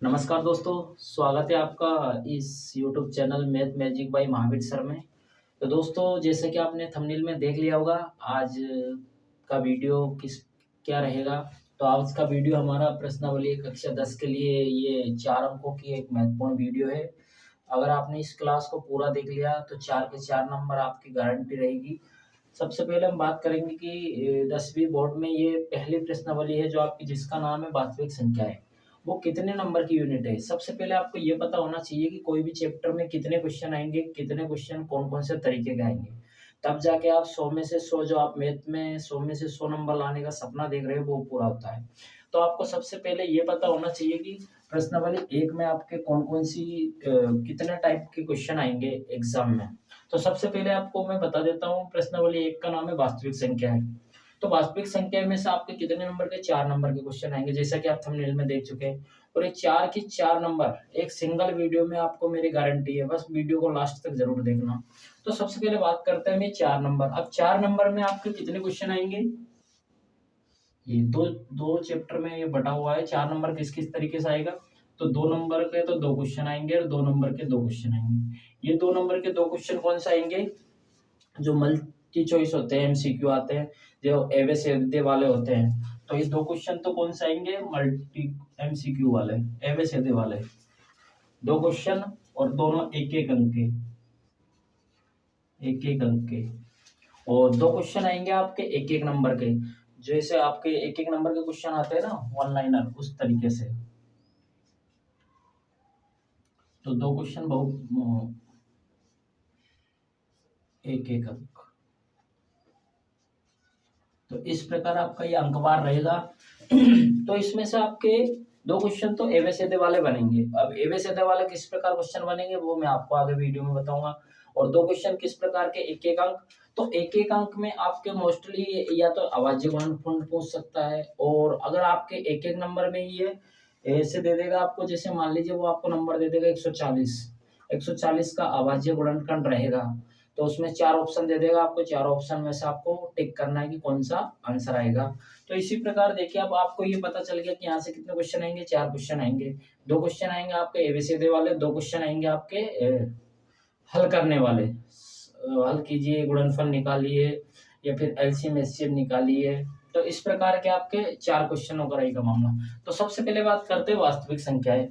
नमस्कार दोस्तों, स्वागत है आपका इस YouTube channel math magic by Mahavir sir में। तो दोस्तों, जैसे कि आपने थंबनेल में देख लिया होगा, आज का वीडियो क्या रहेगा। तो आज का वीडियो हमारा प्रश्नावली कक्षा 10 के लिए ये 4 अंकों की एक महत्वपूर्ण वीडियो है। अगर आपने इस क्लास को पूरा देख लिया तो 4 के 4 नंबर आपकी गारंटी रहेगी। सबसे पहले हम बात करेंगे कि 10वीं बोर्ड में ये पहली प्रश्नावली है जो आपकी, जिसका नाम है वास्तविक संख्याएँ। वो कितने नंबर की यूनिट है? सबसे पहले आपको ये पता होना चाहिए कि कोई भी चैप्टर में कितने क्वेश्चन आएँगे, कितने क्वेश्चन कौन-कौन से तरीके के आएँगे। तब जाके आप 100 में से 100, जो आप मैथ में 100 में से 100 नंबर लाने का सपना देख रहे हो, वो पूरा होता है। तो आपको सबसे पहले ये पता होना चाहिए कि प्रश्नावली 1 में आपके कौन-कौन सी कितने टाइप के क्वेश्चन आएँगे एग्ज़ाम में। तो सबसे पहले आपको मैं बता देता हूँ, प्रश्नावली 1 का नाम है वास्तविक संख्याएँ। तो वास्तविक संख्या में से आपके कितने नंबर के? 4 नंबर के क्वेश्चन आएँगे, जैसा कि आप थंबनेल में देख चुके हैं। और ये 4 की 4 नंबर एक सिंगल वीडियो में आपको मेरी गारंटी है, बस वीडियो को लास्ट तक ज़रूर देखना। तो सबसे पहले बात करते हैं हम ये 4 नंबर। अब 4 नंबर में आपके कितने क्वेश्चन आएँगे? ये 2 चैप्टर में ये बँटा हुआ है। 4 नंबर किस-किस तरीके से आएगा? तो 2 नंबर के तो 2 क्वेश्चन आएँगे और 2 नंबर के 2 क्वेश्चन आएँगे। ये 2 नंबर के 2 क्वेश्चन कौन से आएँगे? जो मल्टी चॉइस होते हैं, एमसीक्यू आते हैं, जो एवे सीधे वाले होते हैं। तो ये 2 क्वेश्चन तो कौन से आएँगे? मल्टी एमसीक्यू वाले, एवे सीधे वाले। 2 क्वेश्चन और दोनों 1-1 अंक के, 1-1 अंक के। और 2 क्वेश्चन आएँगे आपके 1-1 नंबर के। जैसे आपके 1-1 नंबर के क्वेश्चन आते हैं ना, वन लाइनर, उस तरीके से। तो 2 क्वेश्चन बहुत 1-1 अंक। तो इस प्रकार आपका ये अंकवार रहेगा। तो इसमें से आपके 2 क्वेश्चन तो एवे सीधे वाले बनेंगे। अब एवे सीधे वाले किस प्रकार क्वेश्चन बनेंगे, वो मैं आपको आगे वीडियो में बताऊँगा। और 2 क्वेश्चन किस प्रकार के? 1-1 अंक। तो 1-1 अंक में आपके मोस्टली या तो अभाज्य गुणनफल पूछ सकता है, और अगर आपके 1-1 नंबर में ही है, ऐसे दे देगा आपको, जैसे मान लीजिए वो आपको नंबर दे देगा 140। 140 का अभाज्य गुणनखंड रहेगा। तो उसमें 4 ऑप्शन दे देगा आपको, 4 ऑप्शन में से आपको टिक करना है कि कौन-सा आंसर आएगा। तो इसी प्रकार देखिए, अब आपको ये पता चल गया कि यहाँ से कितने क्वेश्चन आएँगे? 4 क्वेश्चन आएँगे। 2 क्वेश्चन आएँगे आपके एबीसीडी वाले, 2 क्वेश्चन आएँगे आपके हल करने वाले। हल कीजिए, गुणनफल निकालिए या फिर एलसीएम एचसीएफ निकालिए। तो इस प्रकार के आपके 4 क्वेश्चनों का रहेगा मामला। तो सबसे पहले बात करते हैं वास्तविक संख्याएँ।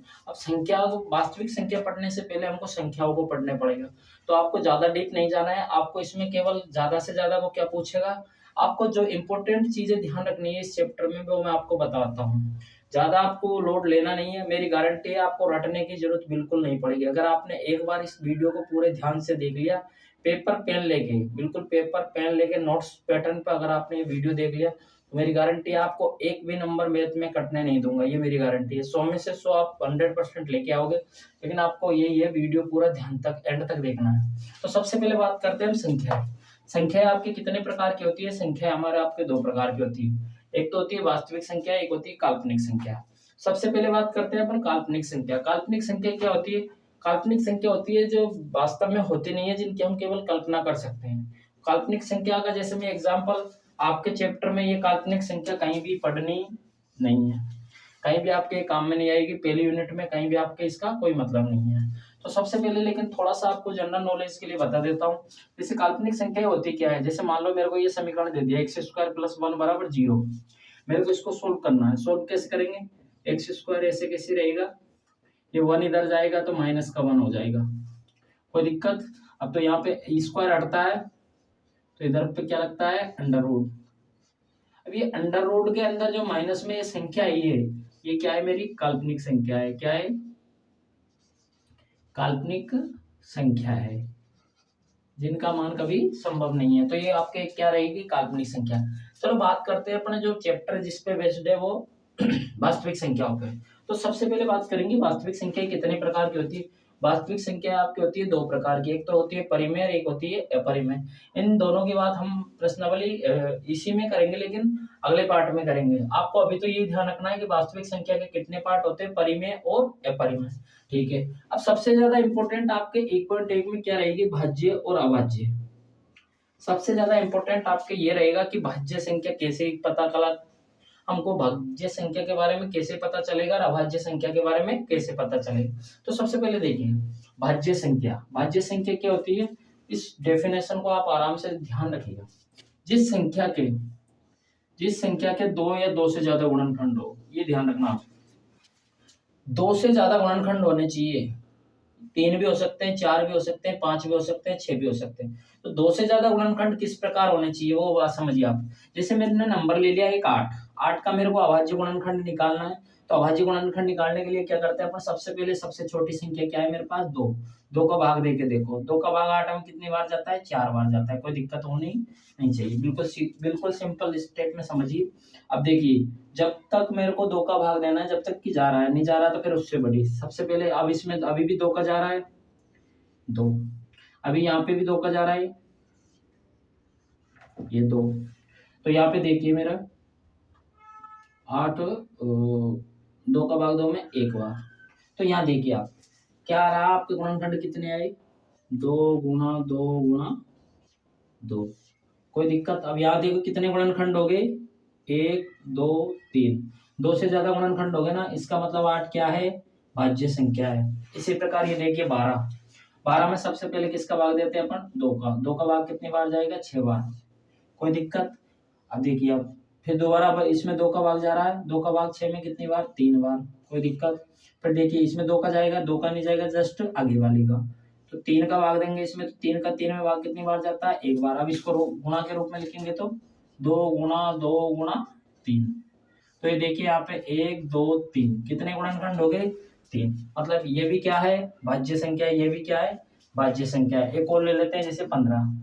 अब वास्तविक संख्या पढ़ने से पहले हमको संख्याओं को पढ़ने पड़ेगा। तो आपको ज़्यादा डीप नहीं जाना है, आपको इसमें केवल ज़्यादा से ज़्यादा वो क्या पूछेगा, आपको जो इम्पोर्टेंट चीज़ें ध्यान रखनी है इस चैप्टर में, वो मैं आपको बताता हूँ। ज़्यादा आपको लोड लेना नहीं है, मेरी गारंटी है आपको रटने की ज़रूरत बिल्कुल नहीं पड़ेगी। अगर आपने एक बार इस वीडियो को पूरे ध्यान से देख लिया, पेपर पेन लेके, बिल्कुल पेपर पेन लेके नोट्स पैटर्न पे अगर आपने ये वीडियो देख लिया, तो मेरी गारंटी है आपको एक भी नंबर मैथ में कटने नहीं दूँगा, ये मेरी गारंटी है। 100 में से 100 आप 100% लेके आओगे, लेकिन आपको यही है, वीडियो पूरा ध्यान तक एंड तक देखना है। तो सबसे पहले बात करते हैं हम संख्या। संख्या आपकी कितने प्रकार की होती है? संख्या हमारे आपके 2 प्रकार की होती है। एक तो होती है वास्तविक संख्या, एक होती है काल्पनिक संख्या। सबसे पहले बात करते हैं अपन काल्पनिक संख्या। काल्पनिक संख्या क्या होती है? काल्पनिक संख्या होती है जो वास्तव में होती नहीं है, जिनकी हम केवल कल्पना कर सकते हैं। काल्पनिक संख्या का जैसे मैं एग्जांपल, आपके चैप्टर में ये काल्पनिक संख्या कहीं भी पढ़नी नहीं है। कहीं भी आपके काम में नहीं आएगी, पहली यूनिट में कहीं भी आपके इसका कोई मतलब नहीं है। तो सबसे पहले लेकिन थोड़ा-सा आपको जनरल नॉलेज के लिए बता देता हूँ। जैसे काल्पनिक संख्या होती क्या है? जैसे मान लो मेरे को ये समीकरण दे दिया, x² + 1 = 0। मेरे को इसको सोल्व करना है। सोल्व कैसे करेंगे? x² ऐसे कैसे रहेगा? ये 1 इधर जाएगा तो माइनस का 1 हो जाएगा। कोई दिक्कत? अब तो यहाँ पे स्क्वायर हटता है, तो इधर पे क्या लगता है? Under root. अब ये अंडर रूट के अंदर जो माइनस में ये संख्या आई है, ये क्या है? मेरी काल्पनिक संख्या है। क्या है? काल्पनिक संख्या है, जिनका मान कभी संभव नहीं है। तो ये आपके क्या रहेगी? काल्पनिक संख्या। चलो बात करते हैं अपने जो चैप्टर जिस पे बेस्ड है, वो वास्तविक संख्याओं पे। तो सबसे पहले बात करेंगे वास्तविक संख्या कितने प्रकार की होती है। वास्तविक संख्या आपकी होती है 2 प्रकार की, एक तो होती है परिमेय और एक होती है अपरिमेय। इन दोनों की बात हम प्रश्नावली इसी में करेंगे, लेकिन अगले पार्ट में करेंगे। आपको अभी तो ये ध्यान रखना है कि वास्तविक संख्या के कितने पार्ट होते हैं, परिमेय और अपरिमेय। ठीक है। अब सबसे ज्यादा इंपॉर्टेंट आपके 1.1 में क्या रहेगी? भाज्य और अभाज्य। सबसे ज्यादा इंपॉर्टेंट आपके ये रहेगा कि भाज्य संख्या कैसे पता चला, हमको भाज्य संख्या के बारे में कैसे पता चलेगा और अभाज्य संख्या के बारे में कैसे पता चलेगा। तो सबसे पहले देखिए भाज्य संख्या, भाज्य संख्या क्या होती है, इस डेफिनेशन को आप आराम से ध्यान रखिएगा। जिस संख्या के दो या दो से ज्यादा गुणनखंड हो, ये ध्यान रखना आप, दो से ज्यादा गुणनखंड होने चाहिए, 3 भी हो सकते हैं, 4 भी हो सकते हैं, 5 भी हो सकते हैं, 6 भी हो सकते हैं। तो 2 से ज्यादा गुणनखंड किस प्रकार होने चाहिए वो बात समझिए आप। जैसे मैंने नंबर ले लिया एक 8 का मेरे को अभाज्य गुणनखंड निकालना है। तो अभाज्य गुणनखंड निकालने के लिए क्या करते हैं अपन, सबसे पहले सबसे छोटी संख्या क्या है मेरे पास, 2 का भाग देके देखो, 2 का भाग 8 में कितनी बार जाता है, 4 बार जाता है। कोई दिक्कत होनी नहीं चाहिए, बिल्कुल सिंपल स्टेप में समझिए। अब देखिए जब तक मेरे को 2 का भाग देना है, जब तक कि जा रहा है, नहीं जा रहा तो फिर उससे बड़ी। सबसे पहले अब इसमें अभी भी 2 का जा रहा है, 2, अभी यहाँ पे भी 2 का जा रहा है, ये 2। तो यहाँ पे देखिए मेरा 8, 2 का भाग 2 में 1 बार। तो यहाँ देखिए आप क्या आ रहा है, आपके गुणनखंड कितने आए, 2 गुणा 2 गुणा 2। कोई दिक्कत। अब यहाँ देखो कितने गुणनखंड हो गए, 1 2 3, 2 से ज्यादा गुणनखंड हो गए ना, इसका मतलब 8 क्या है, भाज्य संख्या है। इसी प्रकार ये देखिए 12 में सबसे पहले किसका भाग देते हैं अपन, 2 का भाग कितनी बार जाएगा, 6 बार। कोई दिक्कत। अब देखिए अब फिर दोबारा इसमें 2 का भाग जा रहा है, 2 का भाग 6 में कितनी बार, 3 बार। कोई दिक्कत। फिर देखिए इसमें 2 का जाएगा, 2 का नहीं जाएगा, जस्ट आगे वाली का। तो 3 का भाग देंगे इसमें, तो 3 का 3 में भाग कितनी बार जाता है, 1 बार। अब इसको गुणा के रूप में लिखेंगे तो 2 गुणा 2 गुणा 3। तो ये देखिए यहाँ पे 1 2 3 कितने गुणनखंड हो गए, 3। मतलब ये भी क्या है, भाज्य संख्या है, ये भी क्या है, भाज्य संख्या है। एक और ले लेते हैं जैसे 15।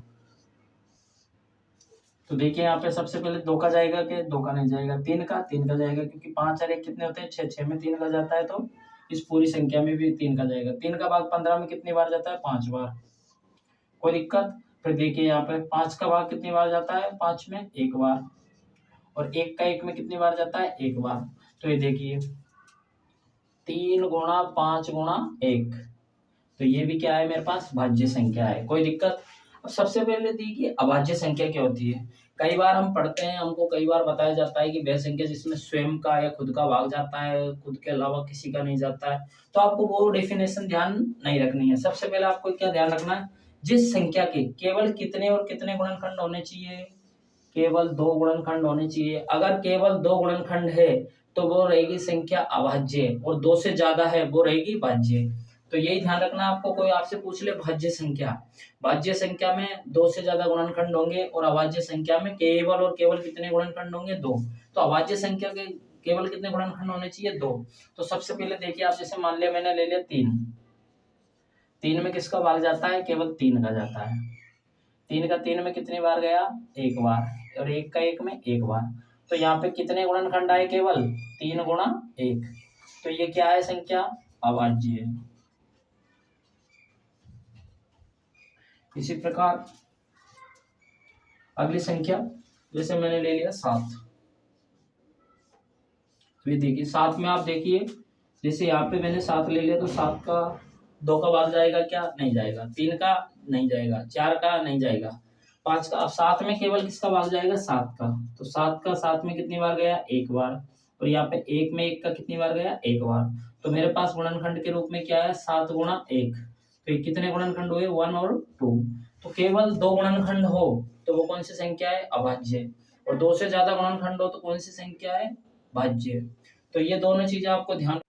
तो देखिए यहाँ पे सबसे पहले 2 का जाएगा कि 2 का नहीं जाएगा, 3 का जाएगा, क्योंकि 5 और 1 कितने होते हैं, 6, 6 में 3 का जाता है, तो इस पूरी संख्या में भी 3 का जाएगा। 3 का भाग 15 में कितनी बार जाता है, 5 बार। कोई दिक्कत। फिर देखिए यहाँ पे 5 का भाग कितनी बार जाता है, 5 में 1 बार। और 1 का 1 में कितनी बार जाता है, 1 बार। तो ये देखिए 3 गुणा 5 गुणा 1, तो ये भी क्या है मेरे पास, भाज्य संख्या है। कोई दिक्कत। अब सबसे पहले देखिए अभाज्य संख्या क्या होती है। कई बार हम पढ़ते हैं, हमको कई बार बताया जाता है कि वह संख्या जिसमें स्वयं का या खुद का भाग जाता है, खुद के अलावा किसी का नहीं जाता है। तो आपको वो डेफिनेशन ध्यान नहीं रखनी है। सबसे पहले आपको क्या ध्यान रखना है, जिस संख्या के केवल कितने और कितने गुणनखंड होने चाहिए, केवल 2 गुणनखंड होने चाहिए। अगर केवल 2 गुणनखंड है तो वो रहेगी संख्या अभाज्य, और 2 से ज्यादा है वो रहेगी भाज्य। तो यही ध्यान रखना आपको। कोई आपसे पूछ ले भाज्य संख्या, भाज्य संख्या में 2 से ज्यादा गुणनखंड होंगे, और अभाज्य संख्या में केवल और केवल कितने गुणनखंड होंगे, 2। तो अभाज्य संख्या के केवल कितने गुणनखंड होने चाहिए, 2। तो सबसे पहले देखिए आप, जैसे मान लिया मैंने ले लिया 3 में किसका भाग जाता है, केवल 3 का जाता है। 3 का 3 में कितनी बार गया, 1 बार। और 1 का 1 में 1 बार। तो यहाँ पे कितने गुणनखंड आए, केवल 3 गुणा 1। तो ये क्या है, संख्या अभाज्य है। इसी प्रकार अगली संख्या, जैसे मैंने ले लिया 7। तो ये देखिए 7 में आप देखिए, जैसे यहाँ पे मैंने 7 ले लिया, तो 7 का 2 का भाग जाएगा क्या, नहीं जाएगा। 3 का नहीं जाएगा, 4 का नहीं जाएगा, 5 का। अब 7 में केवल किसका भाग जाएगा, 7 का। तो 7 का 7 में कितनी बार गया, 1 बार। और यहाँ पे 1 में 1 का कितनी बार गया, 1 बार। तो मेरे पास गुणनखंड के रूप में क्या है, 7 गुणा 1। तो ये कितने गुणनखंड हुए, 1 और 2। तो केवल 2 गुणनखंड हो तो वो कौन सी संख्या है, अभाज्य। और 2 से ज्यादा गुणनखंड हो तो कौन सी संख्या है, भाज्य। तो ये दोनों चीजें आपको ध्यान।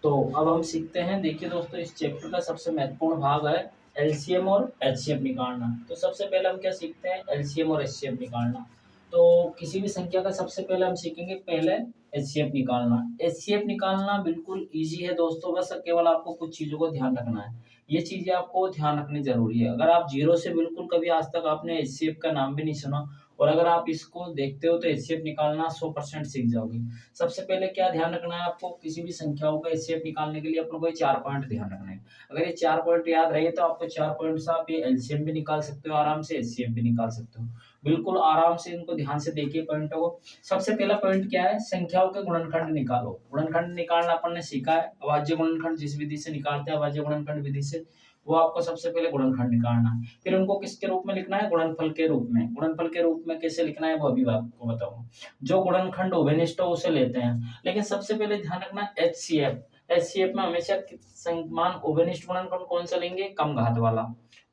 तो अब हम सीखते हैं। देखिए दोस्तों, इस चैप्टर का सबसे महत्वपूर्ण भाग है एलसीएम और एचसीएफ निकालना। तो सबसे पहले हम क्या सीखते हैं, एलसीएम और एचसीएफ निकालना। तो किसी भी संख्या का सबसे पहले हम सीखेंगे पहले एचसीएफ निकालना। एचसीएफ निकालना बिल्कुल इजी है दोस्तों, बस केवल आपको कुछ चीजों को ध्यान रखना है। ये चीजें आपको ध्यान रखनी जरूरी है। अगर आप जीरो से बिल्कुल कभी आज तक आपने एचसीएफ का नाम भी नहीं सुना, और अगर आप इसको देखते हो तो एचसीएफ निकालना 100% सीख जाओगे। सबसे पहले क्या ध्यान रखना है आपको, किसी भी संख्याओं का एचसीएफ निकालने के लिए अपन को 4 पॉइंट ध्यान रखना है। अगर ये 4 पॉइंट याद रहे तो आपको 4 पॉइंट से आप ये एलसीएम भी निकाल सकते हो आराम से, एचसीएफ भी निकाल सकते हो। बिल्कुल आराम से इनको ध्यान से देखिए पॉइंटों को। सबसे पहला पॉइंट क्या है, संख्याओं के गुणनखंड निकालो। गुणनखंड निकालना अपन ने सीखा है, अभाज्य गुणनखंड जिस विधि से निकालते हैं, अभाज्य गुणनखंड विधि से। वो आपको सबसे पहले गुणनखंड निकालना है। फिर उनको किसके रूप में लिखना है? गुणनफल के रूप में। गुणनफल के रूप में कैसे लिखना है वो अभी आपको बताऊंगा। जो गुणनखंड उभयनिष्ठ हो उसे लेते हैं, लेकिन सबसे पहले ध्यान रखना HCF। HCF में हमेशा समान उभयनिष्ठ गुणनखंड कौन सा लेंगे? कम घात वाला।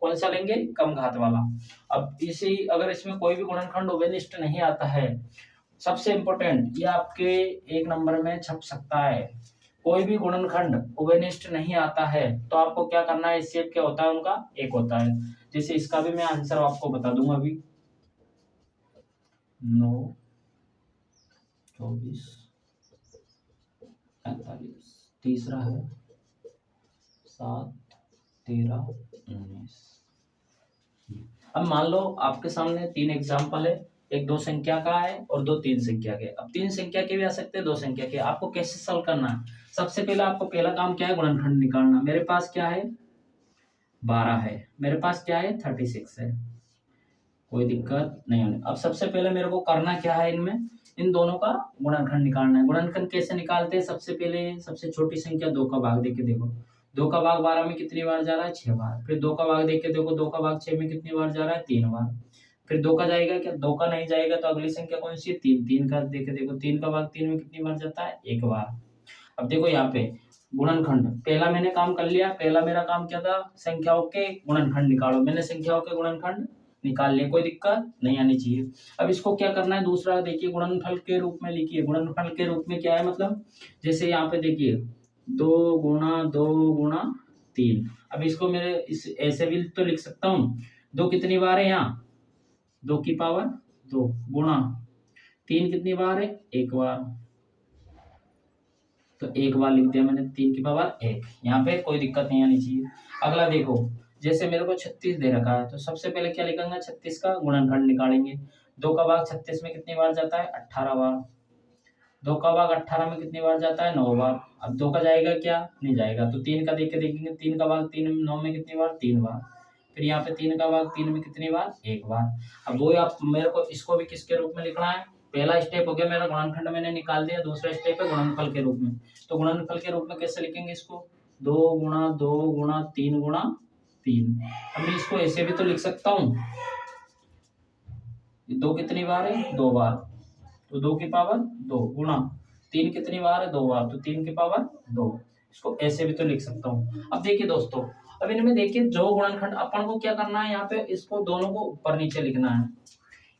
कौन सा लेंगे? कम घात वाला। अब इसी अगर इसमें कोई भी गुणनखंड उभयनिष्ठ नहीं आता है, सबसे इंपॉर्टेंट ये आपके 1 नंबर में छप सकता है, कोई भी गुणनखंड उभयनिष्ठ नहीं आता है तो आपको क्या करना है? HCF क्या होता है उनका? 1 होता है। जैसे इसका भी मैं आंसर आपको बता दूंगा अभी। 9, 24, 45, तीसरा है 7, 13, 19। अब मान लो आपके सामने 3 एग्जाम्पल है, एक 2 संख्या का है और 2 3 संख्या के। अब 3 संख्या के भी आ सकते हैं, 2 संख्या के। आपको कैसे सॉल्व करना है? सबसे पहले आपको पहला काम क्या है? गुणनखंड निकालना। मेरे पास क्या है? 12 है। मेरे पास क्या है? 36 है। कोई दिक्कत नहीं होनी। अब सबसे पहले मेरे को करना क्या है? इनमें इन दोनों का गुणनखंड निकालना है। गुणनखंड कैसे निकालते हैं? सबसे पहले सबसे छोटी संख्या 2 का भाग देके देखो। 2 का भाग 12 में कितनी बार जा रहा है? 6 बार। फिर 2 का भाग देख के देखो, 2 का भाग 6 में कितनी बार जा रहा है? 3 बार। फिर 2 का जाएगा क्या? 2 का नहीं जाएगा तो अगली संख्या कौन सी है? 3। 3 का देख के देखो, 3 का भाग 3 में कितनी बार जाता है? 1 बार। अब देखो यहाँ पे गुणनखंड पहला मैंने काम कर लिया। पहला मेरा काम क्या था? संख्याओं के गुणनखंड निकालो। मैंने संख्याओं के गुणनखंड निकाल लिए, कोई दिक्कत नहीं आनी चाहिए। अब इसको क्या करना है? दूसरा देखिए, गुणनफल के रूप में लिखिए। गुणनफल के रूप में क्या है मतलब? जैसे यहाँ पे देखिए 2 गुणा 2 गुणा 3। अब इसको मेरे इस ऐसे भी तो लिख सकता हूँ। 2 कितनी बार है यहाँ? 2 की पावर 2 गुणा 3 कितनी बार है? 1 बार। तो 1 बार लिख दिया मैंने, 3 की पावर 1। यहाँ पे कोई दिक्कत नहीं आनी चाहिए। अगला देखो, जैसे मेरे को 36 दे रखा है तो सबसे पहले क्या लिखेंगे? 36 का गुणनखंड निकालेंगे। 2 का भाग 36 में कितनी बार जाता है? 18 बार। 2 का भाग 18 में कितनी बार जाता है? 9 बार। अब 2 का जाएगा क्या? नहीं जाएगा। तो 3 का देख के देखेंगे, 3 का भाग 3 9 में कितनी बार? 3 बार। फिर यहाँ पे 3 का भाग 3 में कितनी बार? 1 बार। अब वो आप मेरे को इसको भी किसके रूप में लिखना है? पहला स्टेप हो गया मेरा, गुणनखंड मैंने निकाल दिया। दूसरा स्टेप है गुणनफल के रूप में। तो गुणनफल के रूप में कैसे लिखेंगे इसको? 2 गुणा 2 गुणा 3 गुणा 3। अब मैं इसको ऐसे भी तो लिख सकता हूँ। 2 कितनी बार है? 2 बार। तो 2 की पावर 2 गुणा 3 कितनी बार है? 2 बार। तो 3 की पावर 2। इसको ऐसे भी तो लिख सकता हूँ। अब देखिए दोस्तों, अब इनमें देखिए जो गुणनखंड अपन को क्या करना है, यहाँ पे इसको दोनों को ऊपर नीचे लिखना है।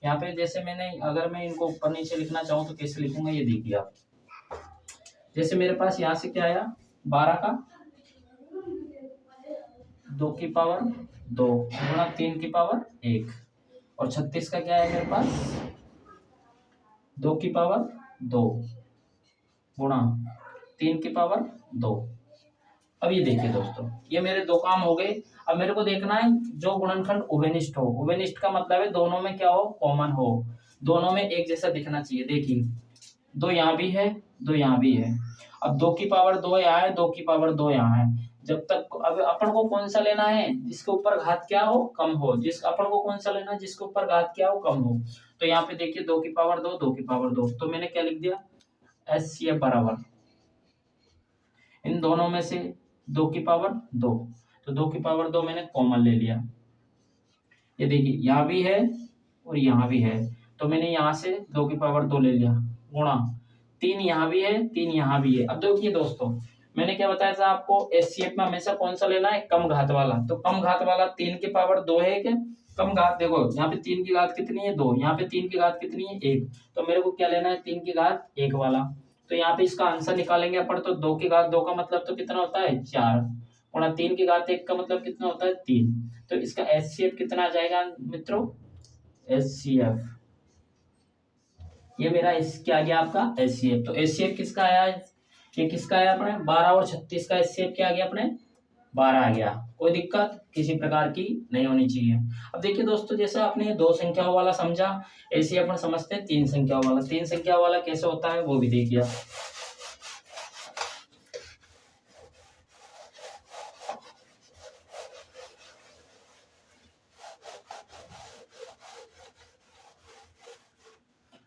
यहाँ पे जैसे मैंने अगर मैं इनको ऊपर नीचे लिखना चाहूँ तो कैसे लिखूंगा ये देखिए आप। जैसे मेरे पास यहाँ से क्या आया? 12 का 2 की पावर 2 गुणा 3 की पावर 1। और 36 का क्या है मेरे पास? 2 की पावर 2 गुणा 3 की पावर 2। अब ये देखिए दोस्तों, ये मेरे 2 काम हो गए। अब मेरे को देखना है जो गुणनखंड उभयनिष्ठ हो। उभयनिष्ठ का मतलब है दोनों में क्या हो? कॉमन हो, दोनों में एक जैसा दिखना चाहिए। देखिए 2 यहाँ भी है, 2 यहाँ भी है। अब 2 की पावर 2 यहाँ है, 2 की पावर 2 यहाँ है। जब तक अब अपन को कौन सा लेना है? जिसके ऊपर घात क्या हो? कम हो। जिस अपन को कौन सा लेना है? जिसके ऊपर घात क्या हो? कम हो। तो यहाँ पे देखिए 2 की पावर 2, 2 की पावर 2। तो मैंने क्या लिख दिया? HCF बराबर इन दोनों में से 2 की पावर 2। तो 2 की पावर 2 मैंने कॉमन ले लिया। ये देखिए यहाँ भी है और यहाँ भी है, तो मैंने यहाँ से 2 की पावर 2 ले लिया गुणा 3 यहाँ भी है, 3 यहाँ भी है। अब देखिए दोस्तों, मैंने क्या बताया था आपको? HCF में हमेशा कौन सा लेना है? कम घात वाला। तो कम घात वाला 3 की पावर 2 है क्या? कम घात देखो यहाँ पे 3 की घात कितनी है? 2। यहाँ पे 3 की घात कितनी है? 1। तो मेरे को क्या लेना है? 3 की घात 1 वाला। तो यहाँ पे इसका आंसर निकालेंगे अपन तो 2 की घात 2 का मतलब तो कितना होता है? 4 गुणा 3 की घात 1 का मतलब कितना होता है? 3। तो इसका HCF कितना आ जाएगा मित्रों? HCF ये मेरा क्या आ गया आपका? HCF। तो HCF किसका आया? ये किसका आया अपने? 12 और 36 का HCF क्या आ गया अपने? 12 आ गया। कोई दिक्कत किसी प्रकार की नहीं होनी चाहिए। अब देखिए दोस्तों, जैसे आपने 2 संख्याओं वाला समझा, ऐसे अपन समझते हैं 3 संख्याओं वाला। 3 संख्याओं वाला कैसे होता है वो भी देखिए।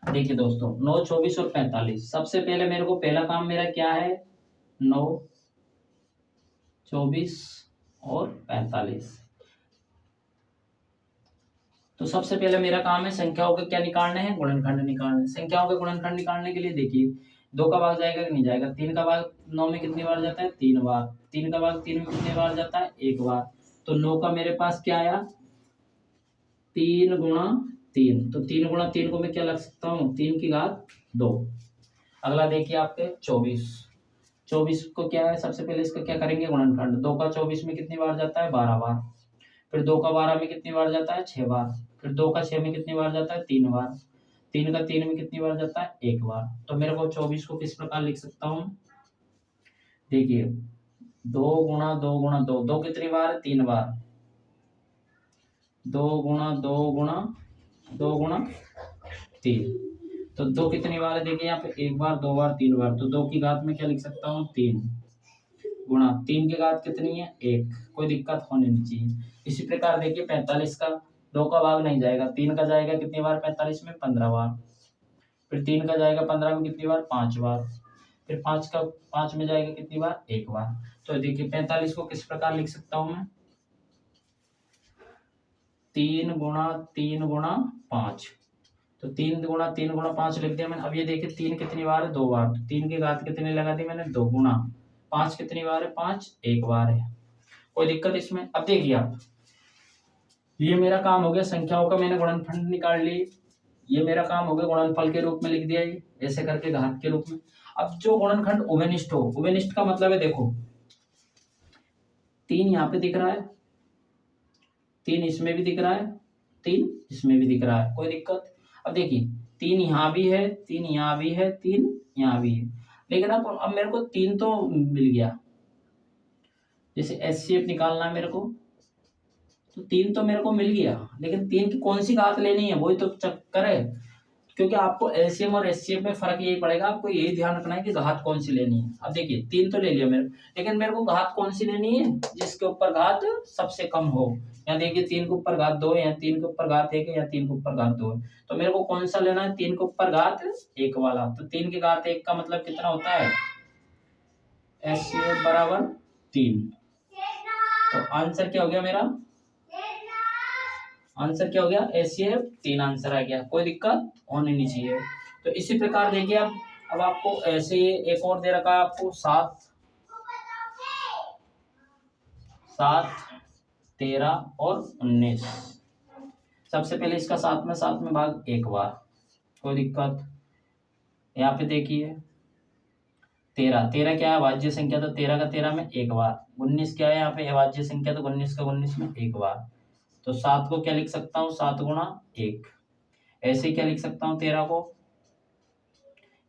देखिए दोस्तों 9, 24 और 45। सबसे पहले मेरे को पहला काम मेरा क्या है? 9, 24 और 45। तो सबसे पहले मेरा काम है संख्याओं के क्या निकालने हैं, गुणनखंड निकालने। संख्याओं के गुणनखंड निकालने के लिए देखिए 2 का भाग जाएगा कि नहीं जाएगा। 3 का भाग 9 में कितनी बार जाता है, 3 बार। 3 का भाग 3 में कितनी बार जाता है, 1 बार। तो 9 का मेरे पास क्या आया, 3 गुणा 3। तो 3 गुणा 3 को मैं क्या लग सकता हूँ, 3 की घात 2। अगला देखिए आपके 24। 24 को क्या है, सबसे पहले इसका क्या करेंगे, गुणनखंड। 2 का 24 में कितनी बार जाता है, 12 बार। फिर 2 का 12 में कितनी बार जाता है, 6 बार। फिर 2 का 6 में कितनी बार जाता है, 3 बार। 3 का 3 में कितनी बार जाता है, 1 बार। तो मेरे को 24 को किस प्रकार लिख सकता हूँ, देखिए 2 गुणा 2 गुणा 2। 2 कितनी बार है, 3 बार। 2 गुणा 2 गुणा 2 गुणा 3। तो 2 कितनी बार है, देखिए यहाँ पे 1 बार, 2 बार, 3 बार। तो 2 की घात में क्या लिख सकता हूँ, 3 गुणा 3 की घात कितनी है, 1। कोई दिक्कत होनी नहीं चाहिए। इसी प्रकार देखिए 45 का 2 का भाग नहीं जाएगा। 3 का जाएगा कितनी बार, 45 में 15 बार। फिर 3 का जाएगा 15 में कितनी बार, 5 बार। फिर 5 में जाएगा कितनी बार, 1 बार। तो देखिए 45 को किस प्रकार लिख सकता हूँ मैं, 3 गुणा 3 गुणा 5। तो 3 गुणा 3 गुणा 5 लिख दिया मैंने। अब ये देखिए 3 कितनी बार है, 2 बार। तो 3 की घात कितनी लगा दी मैंने, 2 गुणा 5 कितनी बार है, 5 1 बार है। कोई दिक्कत इसमें। अब देखिए आप, ये मेरा काम हो गया, संख्याओं का मैंने गुणनफल निकाल ली। ये मेरा काम हो गया, गुणनफल के रूप में लिख दिया, ये ऐसे करके घात के रूप में। अब जो गुणनखंड उभयनिष्ठ हो, उभयनिष्ठ का मतलब है देखो 3 यहाँ पे दिख रहा है, 3 इसमें भी दिख रहा है, 3 इसमें भी दिख रहा है, कोई दिक्कत। अब देखिए 3 यहाँ भी है, 3 यहाँ भी है, 3 यहाँ भी है। लेकिन अब मेरे को 3 तो मिल गया, जैसे एचसीएफ निकालना है मेरे को, तो 3 तो मेरे को मिल गया। लेकिन 3 की कौन सी घात लेनी है, वही तो चक्कर है। क्योंकि आपको एलसीएम और एचसीएफ में फर्क यही पड़ेगा, आपको यही ध्यान रखना है कि घात कौन सी लेनी है। अब देखिए 3 तो ले लिया मेरे, लेकिन मेरे को घात कौन सी लेनी है, जिसके ऊपर घात सबसे कम हो। या देखिए 3 के ऊपर घात 2 है, या 3 के ऊपर घात 1 है, या 3 के ऊपर घात 2 है। तो मेरे को कौन सा लेना है, 3 के ऊपर घात 1 वाला। तो 3 की घात 1 का मतलब कितना होता है, एचसीएफ बराबर 3। तो आंसर क्या हो गया मेरा, आंसर क्या हो गया, एचसीएफ 3 आंसर आ गया। कोई दिक्कत होनी नहीं चाहिए। तो इसी प्रकार देखिए अब आपको ऐसे एक और दे रखा है आपको 7, 13 और 19। सबसे पहले इसका 7 में भाग 1 बार, कोई दिक्कत। यहाँ पे देखिए 13 क्या है, अभाज्य संख्या, तो 13 का 13 में 1 बार। 19 क्या है, यहाँ पे अभाज्य संख्या, तो 19 का 19 में 1 बार। तो 7 को क्या लिख सकता हूँ, 7 गुणा 1। ऐसे क्या लिख सकता हूँ, 13 को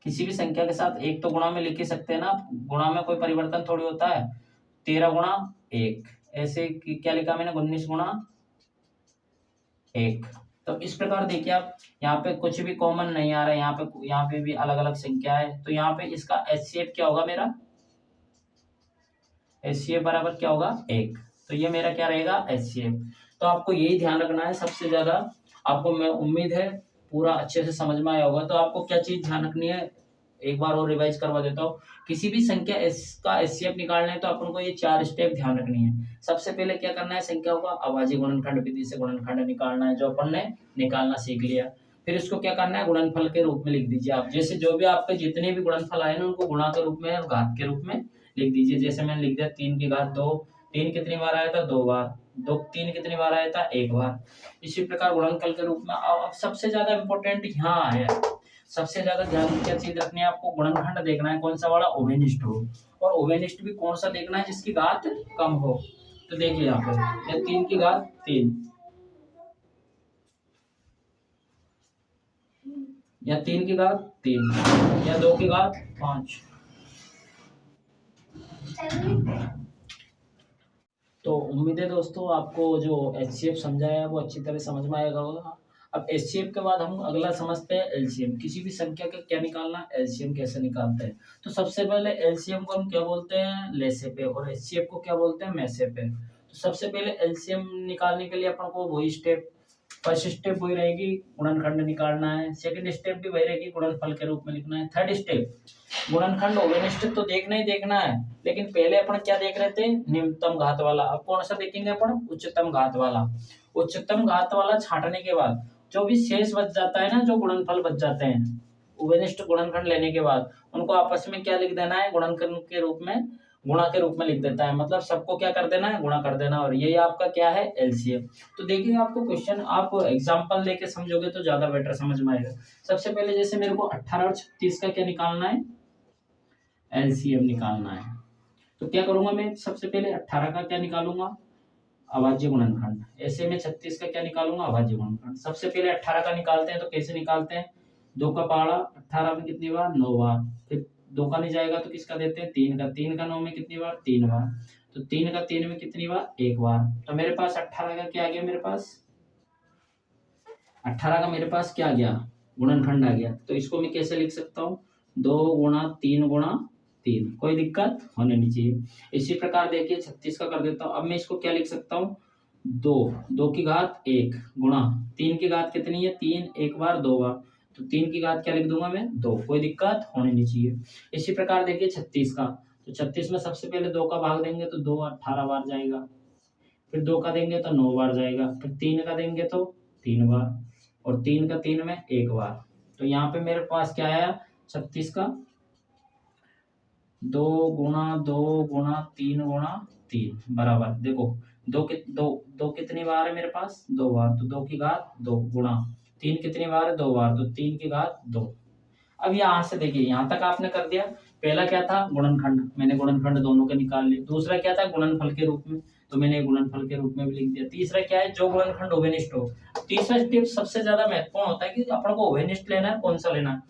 किसी भी संख्या के साथ 1 तो गुणा में लिख ही सकते हैं ना, गुणा में कोई परिवर्तन थोड़ी होता है। 13 गुणा 1, ऐसे क्या लिखा मैंने, 19 गुणा 1। तो इस प्रकार देखिए आप, यहाँ पे कुछ भी कॉमन नहीं आ रहा है, यहाँ पे भी अलग अलग संख्या है। तो यहाँ पे इसका एचसीएफ क्या होगा मेरा, एचसीएफ बराबर क्या होगा, 1। तो ये मेरा क्या रहेगा, एचसीएफ। तो आपको यही ध्यान रखना है सबसे ज्यादा। आपको मैं उम्मीद है पूरा अच्छे से समझ में आया होगा। तो आपको क्या चीज ध्यान रखनी है, एक बार और रिवाइज करवा देता हूँ। किसी भी संख्या का एचसीएफ निकालना है तो अपन को ये 4 स्टेप ध्यान रखनी है। सबसे पहले क्या करना है, संख्याओं का अभाज्य गुणनखंड विधि से गुणनखंड निकालना है, जो अपन ने निकालना सीख लिया। फिर इसको क्या करना है, गुणनफल के रूप में लिख दीजिए आप। जैसे जो भी आपके जितने भी गुणनफल आए ना, उनको गुणा के रूप में और घात के रूप में लिख दीजिए। जैसे मैंने लिख दिया 3 की घात 2। 3 कितनी बार आया था, 2 बार। 3 कितनी बार आया था, 1 बार। इसी प्रकार गुणनफल के रूप में। अब सबसे ज्यादा इंपॉर्टेंट यहाँ है, सबसे ज्यादा ध्यान क्या चीज रखनी है आपको, गुणनखंड देखना है कौन सा वाला, उभयनिष्ठ हो। और उभयनिष्ठ भी कौन सा देखना है, जिसकी घात कम हो। तो देखिए यहाँ पे 3 की घात 3, या 3 की घात 3, या 2 की घात 5। तो उम्मीद है दोस्तों आपको जो एचसीएफ समझाया है वो अच्छी तरह समझ में आएगा होगा। अब एचसीएफ के बाद हम अगला समझते हैं एलसीएम। किसी भी संख्या का क्या निकालना, एलसीएम कैसे निकालते हैं। तो सबसे पहले एलसीएम को हम क्या बोलते हैं, लेसे पे, और एचसीएफ को क्या बोलते हैं, मैसे पे। तो सबसे पहले एलसीएम निकालने के लिए अपन को वही स्टेप फर्स्ट स्टेप वही रहेगी, गुणनखंड निकालना है। सेकंड स्टेप भी वही रहेगी, गुणनफल के रूप में लिखना है। थर्ड स्टेप, गुणनखंड ओवेनिष्ठ तो देखना ही देखना है, लेकिन पहले अपन क्या देख रहे थे, निम्नतम घात वाला। अब कौन सा देखेंगे अपन, उच्चतम घात वाला। उच्चतम घात वाला छांटने के बाद जो भी शेष बच जाता है ना, जो गुणनफल बच जाते हैं ओवेनिष्ठ गुणनखंड लेने के बाद, उनको आपस में क्या लिख देना है, गुणनखंड के रूप में, गुणा के रूप में लिख देता है। मतलब सबको क्या कर देना है, गुणा कर देना, और ये आपका क्या है, एलसीएम। तो देखिए आपको क्वेश्चन, आप एग्जांपल लेके समझोगे तो ज्यादा बेटर समझ में आएगा। सबसे पहले जैसे मेरे को 18 और 36 का क्या निकालना है, एलसीएम निकालना है। तो क्या करूंगा मैं, सबसे पहले 18 का क्या निकालूंगा, अभाज्य गुणनखंड। ऐसे में 36 का क्या निकालूंगा, अभाज्य गुणनखंड। सबसे पहले 18 का निकालते हैं, तो कैसे निकालते हैं, 2 का पहाड़ा 18 में कितनी बार, 9 बार। फिर 2 का नहीं जाएगा तो किसका देते हैं, 3 का। 3 का 9 में कितनी बार, 3 बार। तो 3 का 3 में कितनी बार, 1 बार। तो मेरे पास 18 का क्या आ गया, मेरे पास 18 का मेरे पास क्या आ गया, गुणनखंड आ गया। तो इसको मैं कैसे लिख सकता हूँ, 2 गुणा 3 गुणा 3, कोई दिक्कत होने नहीं चाहिए। इसी प्रकार देखिए 36 का कर देता हूँ। अब मैं इसको क्या लिख सकता हूँ, 2 की घात 1 गुणा 3 की घात कितनी है, 3, 1 बार 2 बार। तो 3 की घात क्या लिख दूंगा मैं, 2, कोई दिक्कत होनी नहीं चाहिए। इसी प्रकार देखिए 36 का, तो 36 में सबसे पहले 2 का भाग देंगे तो 2 18 बार जाएगा। फिर 2 का देंगे तो 9 बार जाएगा। फिर 3 का देंगे तो 3 बार, और 3 का 3 में 1 बार। तो यहाँ पे मेरे पास क्या आया, 36 का 2 गुणा 2 गुणा 3 गुणा 3 बराबर, देखो 2 कितनी बार है मेरे पास, 2 बार। तो 2 की घात 2 गुणा 3 कितनी बार है, 2 बार। तो 3 की घात 2। अब यहाँ से देखिए, यहाँ तक आपने कर दिया। पहला क्या था, गुणनखंड, मैंने गुणनखंड दोनों के निकाल लिए। दूसरा क्या था, गुणनफल के रूप में, तो मैंने गुणनफल के रूप में भी लिख दिया। तीसरा क्या है, जो गुणनखंड ओवेनिष्ठ हो। तीसरा स्टेप सबसे ज्यादा महत्वपूर्ण होता है कि अपन को ओवेनिष्ठ लेना है, कौन सा लेना है,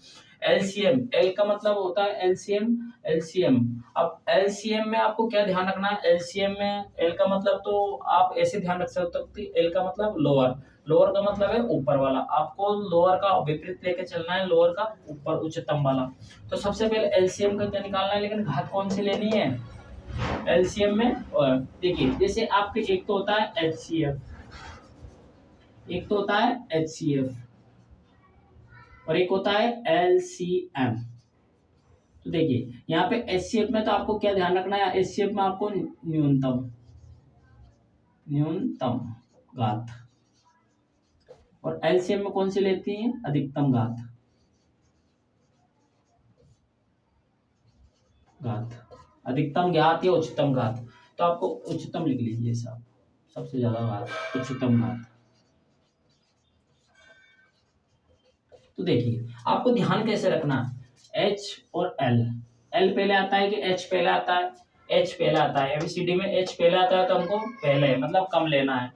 एलसीएम। एल का मतलब होता है एलसीएम, एलसीएम। अब एलसीएम में आपको क्या ध्यान रखना है, एलसीएम में एल का मतलब तो आप ऐसे ध्यान रख सकते हो कि एल का मतलब लोअर, लोअर का मतलब है ऊपर वाला। आपको लोअर का विपरीत लेके चलना है, लोअर का ऊपर उच्चतम वाला। तो सबसे पहले एलसीएम का क्या निकालना है, लेकिन घात कौन सी लेनी है एलसीएम में। देखिए जैसे आपके एक तो होता है एचसीएफ, एक तो होता है एचसीएफ, और एक होता है एलसीएम। तो देखिए यहाँ पे एचसीएफ में तो आपको क्या ध्यान रखना है, एचसीएफ में आपको न्यूनतम, न्यूनतम घात, और एलसीएम में कौन सी लेती है, अधिकतम घात, घात, अधिकतम घात या उच्चतम घात। तो आपको उच्चतम लिख लीजिए साहब, सबसे ज्यादा घात, उच्चतम घात। तो देखिए आपको ध्यान कैसे रखना, H और L, L पहले आता है कि H पहले आता है, H पहले आता है। एबीसीडी में H पहले आता है तो हमको पहले मतलब कम लेना है,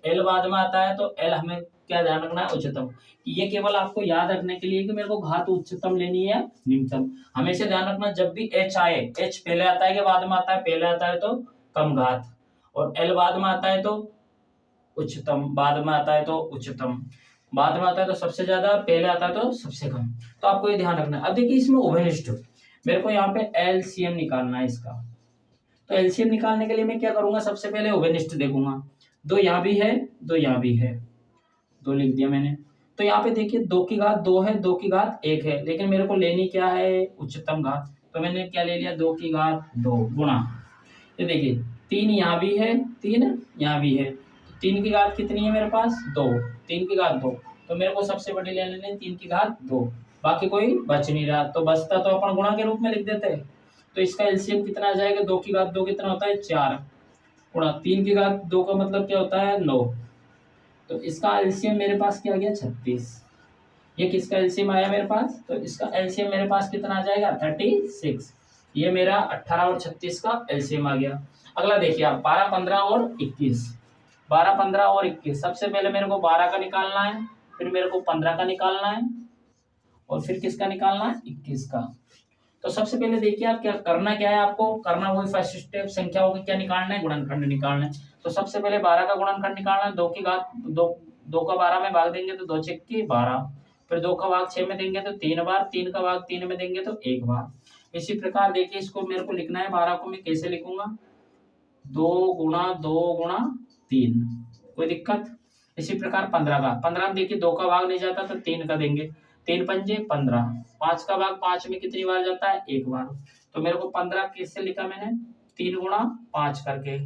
L बाद में आता है तो L हमें क्या ध्यान रखना है, उच्चतम। ये केवल आपको याद रखने के लिए कि मेरे को घात उच्चतम लेनी है निम्नतम। हमेशा ध्यान रखना जब भी H आए, H पहले आता है कि बाद में आता है, पहले आता है तो कम घात, और L बाद में आता है तो उच्चतम, बाद में आता है तो उच्चतम, बाद में आता है तो सबसे ज्यादा, पहले आता है तो सबसे कम। तो आपको ये ध्यान रखना है। अब देखिए इसमें ओवेनिष्ठ, मेरे को यहाँ पे एलसीएम निकालना है इसका। तो एलसीएम निकालने के लिए मैं क्या करूंगा, सबसे पहले ओवेनिष्ठ देखूंगा। 2 यहाँ भी है, 2 यहाँ भी है, 2 लिख दिया मैंने। तो यहाँ पे देखिए 2 की घात 2 है, 2 की घात 1 है, लेकिन मेरे को लेनी क्या है, उच्चतम घात। तो मैंने क्या ले लिया, 2 की घात 2 गुणा, ये देखिए 3 यहाँ भी है, 3 यहाँ भी है। 3 की घात कितनी है मेरे पास, 2, 3 की घात 2। तो मेरे को सबसे बड़ी ले लेनी 3 की घात 2, बाकी कोई बच नहीं रहा। तो बचता तो अपन गुणा के रूप में लिख देते हैं। तो इसका एलसीएम कितना आ जाएगा, 2 की घात 2 कितना होता है, 4 गुणा 3 की घात 2 का मतलब क्या होता है, 9। तो इसका एलसीएम मेरे पास क्या आ गया, 36। ये किसका एलसीएम आया मेरे पास, तो इसका एलसीएम मेरे पास कितना आ जाएगा, 36। ये मेरा 18 और 36 का एलसीएम आ गया। अगला देखिए आप 12, 15 और 21, 12, 15 और 21। सबसे पहले मेरे को 12 का निकालना है, फिर मेरे को 15 का निकालना है, और फिर किसका निकालना है, 21 का। तो सबसे पहले देखिए आप क्या करना, क्या है आपको करना, वही फर्स्ट स्टेप, संख्याओं के क्या निकालना है, गुणनखंड निकालना है। तो सबसे पहले 12 का गुणनखंड निकालना है। 2 की घात 2 का 12 में भाग देंगे तो 2 छक्के 12, फिर 2 का भाग 6 में देंगे तो 3 बार, 3 का भाग 3 में देंगे तो 1 बार। इसी प्रकार देखिए इसको मेरे को लिखना है, 12 को मैं कैसे लिखूंगा, 2 गुणा 2 गुणा 3, कोई दिक्कत। इसी प्रकार 15 का, 15 में देखिए 2 का भाग नहीं जाता तो 3 का देंगे, 3 पंजे 15, 5 का भाग 5 में कितनी बार जाता है, 1 बार। तो मेरे को 15 किससे लिखा मैंने, 3 गुणा 5 करके।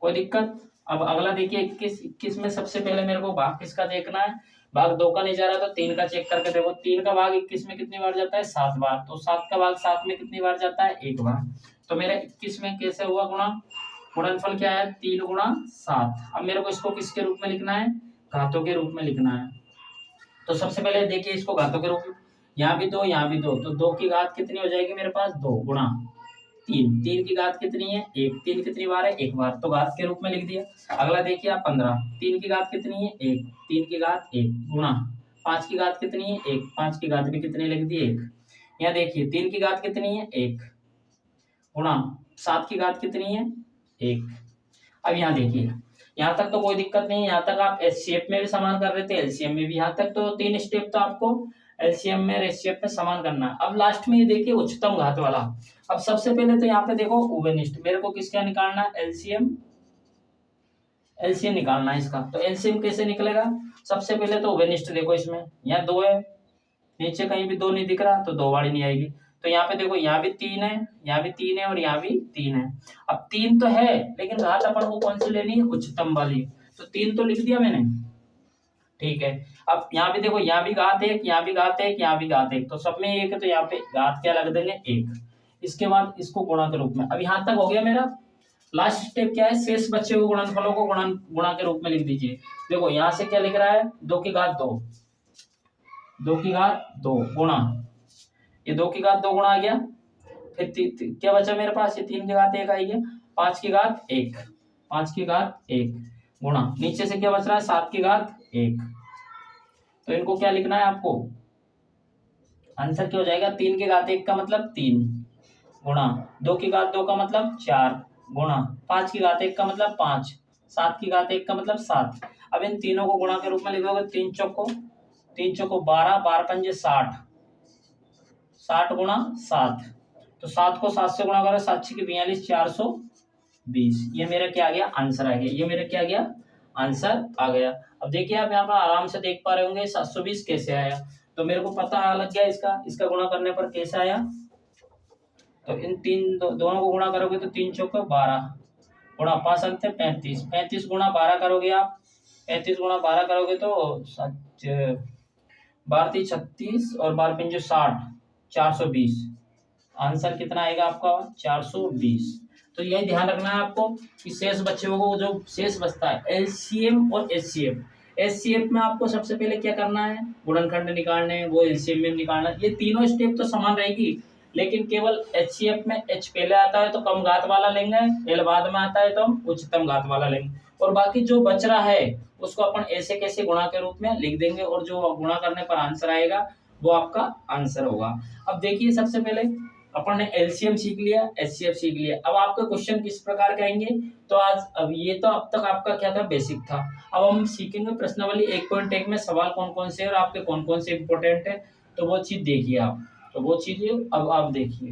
कोई दिक्कत। अब अगला देखिए 21, 21 में सबसे पहले मेरे को भाग किसका देखना है, भाग 2 का नहीं जा रहा तो 3 का चेक करके देखो, 3 का भाग 21 में कितनी बार जाता है, 7 बार। तो 7 का भाग 7 में कितनी बार जाता है, 1 बार। तो मेरा 21 में कैसे हुआ गुणा, गुणनफल क्या है, 3 गुणा 7। अब मेरे को इसको किसके रूप में लिखना है, घातों के रूप में लिखना है। तो सबसे पहले देखिए इसको घातों के रूप में, यहाँ भी 2 यहाँ भी 2, तो 2 की घात कितनी हो जाएगी मेरे पास, 2 गुणा 3, 3 की घात कितनी है, 1, 3 कितनी बार है, 1 बार, तो घात के रूप में लिख दिया। अगला देखिए आप 15, 3 की घात कितनी है, 1, 3 की घात 1 गुणा 5 की घात कितनी है, 1, 5 की घात भी कितनी लिख दी, 1। यहाँ देखिए 3 की घात कितनी है, 1 गुणा 7 की घात कितनी है, 1। अब यहाँ देखिए, यहाँ तक तो कोई दिक्कत नहीं है, यहाँ तक आप एचसीएफ में भी समान कर रहे थे, एलसीएम में भी, यहाँ तक तो 3 स्टेप तो आपको एलसीएम में एचसीएफ में समान करना है। अब लास्ट में ये देखिए उच्चतम घात वाला। अब सबसे पहले तो यहाँ पे देखो उभयनिष्ठ, मेरे को किसका निकालना है, एलसीएम, एलसीएम निकालना है इसका। तो एलसीएम कैसे निकलेगा, सबसे पहले तो उभयनिष्ठ देखो, इसमें यहाँ 2 है, नीचे कहीं भी 2 नहीं दिख रहा तो 2 बारी नहीं आएगी। तो यहाँ पे देखो, यहाँ भी 3 है, यहाँ भी 3 है और यहाँ भी 3 है। अब 3 तो है लेकिन घात अपन को कौन सी लेनी है, उच्चतम वाली। तो 3 तो लिख दिया मैंने, ठीक है। अब यहाँ भी देखो, यहाँ भी घात 1, यहाँ भी घात 1, यहाँ भी घात 1, तो सब में 1 है, तो यहाँ पे घात क्या लग देंगे, 1। इसके बाद इसको गुणा के रूप में। अब यहाँ तक हो गया मेरा। लास्ट स्टेप क्या है, शेष बचे हुए गुणनफलों को गुणा के रूप में लिख दीजिए। देखो यहाँ से क्या लिख रहा है, 2 की घात 2, 2 की घात 2 गुणा, ये 2 की घात 2 गुणा आ गया। फिर क्या बचा मेरे पास, ये 3 की घात 1 आई है, 5 की घात 1, 5 की घात 1 गुणा, नीचे से क्या बच रहा है, 7 की घात 1। तो इनको क्या लिखना है आपको, आंसर क्या हो जाएगा, 3 की घात 1 का मतलब 3 गुणा 2 की घात 2 का मतलब 4 गुणा 5 की घात 1 का मतलब 5, 7 की घात 1 का मतलब 7। अब इन तीनों को गुणा के रूप में लिखोगे, 3 चौको 12, 12 पंजे 60, 60 गुणा 7। तो 7 को 7 से गुणा करो, 7 6 42, 420। ये मेरा क्या आ गया, आंसर आ गया। ये मेरा क्या आ गया, आंसर आ गया। अब देखिए आप यहाँ पर आराम से देख पा रहे होंगे 720 कैसे आया। तो मेरे को पता लग गया इसका गुणा करने पर कैसे आया। तो इन दोनों को गुणा करोगे तो 3 चौके 12 गुणा 5 अंक 35, 35 गुणा 12 करोगे आप, 35 गुणा 12 करोगे तो 12 36 और 12 पंजे 60, 420। आंसर कितना आएगा आपका, 420। तो यही ध्यान रखना है आपको कि शेष बच्चे को जो शेष बचता है, एलसीएम और एचसीएफ। एचसीएफ में आपको सबसे पहले क्या करना है, गुणनखंड निकालने हैं, वो एलसीएम में निकालना है। ये तीनों स्टेप तो समान रहेगी, लेकिन केवल एचसीएफ में एच पहले आता है तो कम घात वाला लेंगे, एल बाद में आता है तो हम उच्चतम घात वाला लेंगे, और बाकी जो बच रहा है उसको अपन ऐसे कैसे गुणा के रूप में लिख देंगे, और जो गुणा करने पर आंसर आएगा वो आपका आंसर होगा। अब देखिए सबसे पहले अपन ने एलसीएम सीख लिया, एचसीएफ सीख लिया। अब आपके क्वेश्चन किस प्रकार के आएंगे, तो अब ये तो अब तक आपका क्या था, बेसिक था। अब हम सीखेंगे प्रश्नावली 1.1 में सवाल कौन कौन से और आपके कौन कौन से इंपॉर्टेंट है, तो वो चीज देखिए आप। तो वो चीजें अब आप देखिए।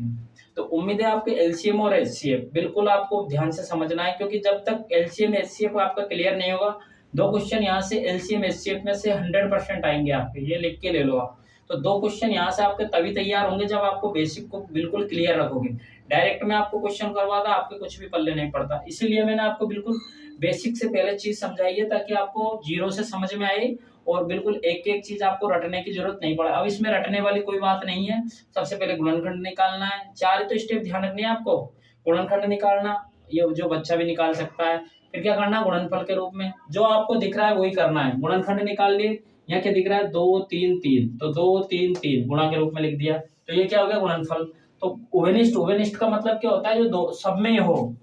तो उम्मीद है आपके एलसीएम और एचसीएफ बिल्कुल आपको ध्यान से समझना है, क्योंकि जब तक एलसीएम एचसीएफ आपका क्लियर नहीं होगा, 2 क्वेश्चन यहाँ से एलसीएम एचसीएफ में से 100% आएंगे आपके, ये लिख के ले लो आप। तो 2 क्वेश्चन यहाँ से आपके तभी तैयार होंगे जब आपको बेसिक को बिल्कुल क्लियर रखोगे। डायरेक्ट में आपको क्वेश्चन करवाता आपके कुछ भी पल्ले नहीं पड़ता, इसीलिए मैंने आपको बिल्कुल बेसिक से पहले चीज समझाई है, ताकि आपको जीरो से समझ में आए और बिल्कुल एक एक चीज आपको रटने की जरूरत नहीं पड़े। अब इसमें रटने वाली कोई बात नहीं है। सबसे पहले गुणनखंड निकालना है, 4 तो स्टेप ध्यान रखनी है आपको। गुणनखंड निकालना, ये जो बच्चा भी निकाल सकता है। फिर क्या करना, गुणनफल के रूप में जो आपको दिख रहा है वही करना है। गुणनखंड निकाल लिए, यहाँ क्या दिख रहा है, 2 3 3, तो 2 3 3 गुणा के रूप में लिख दिया, तो ये क्या हो गया, गुणनफल। तो उभयनिष्ठ का मतलब क्या होता है, जो दो सब में ही हो,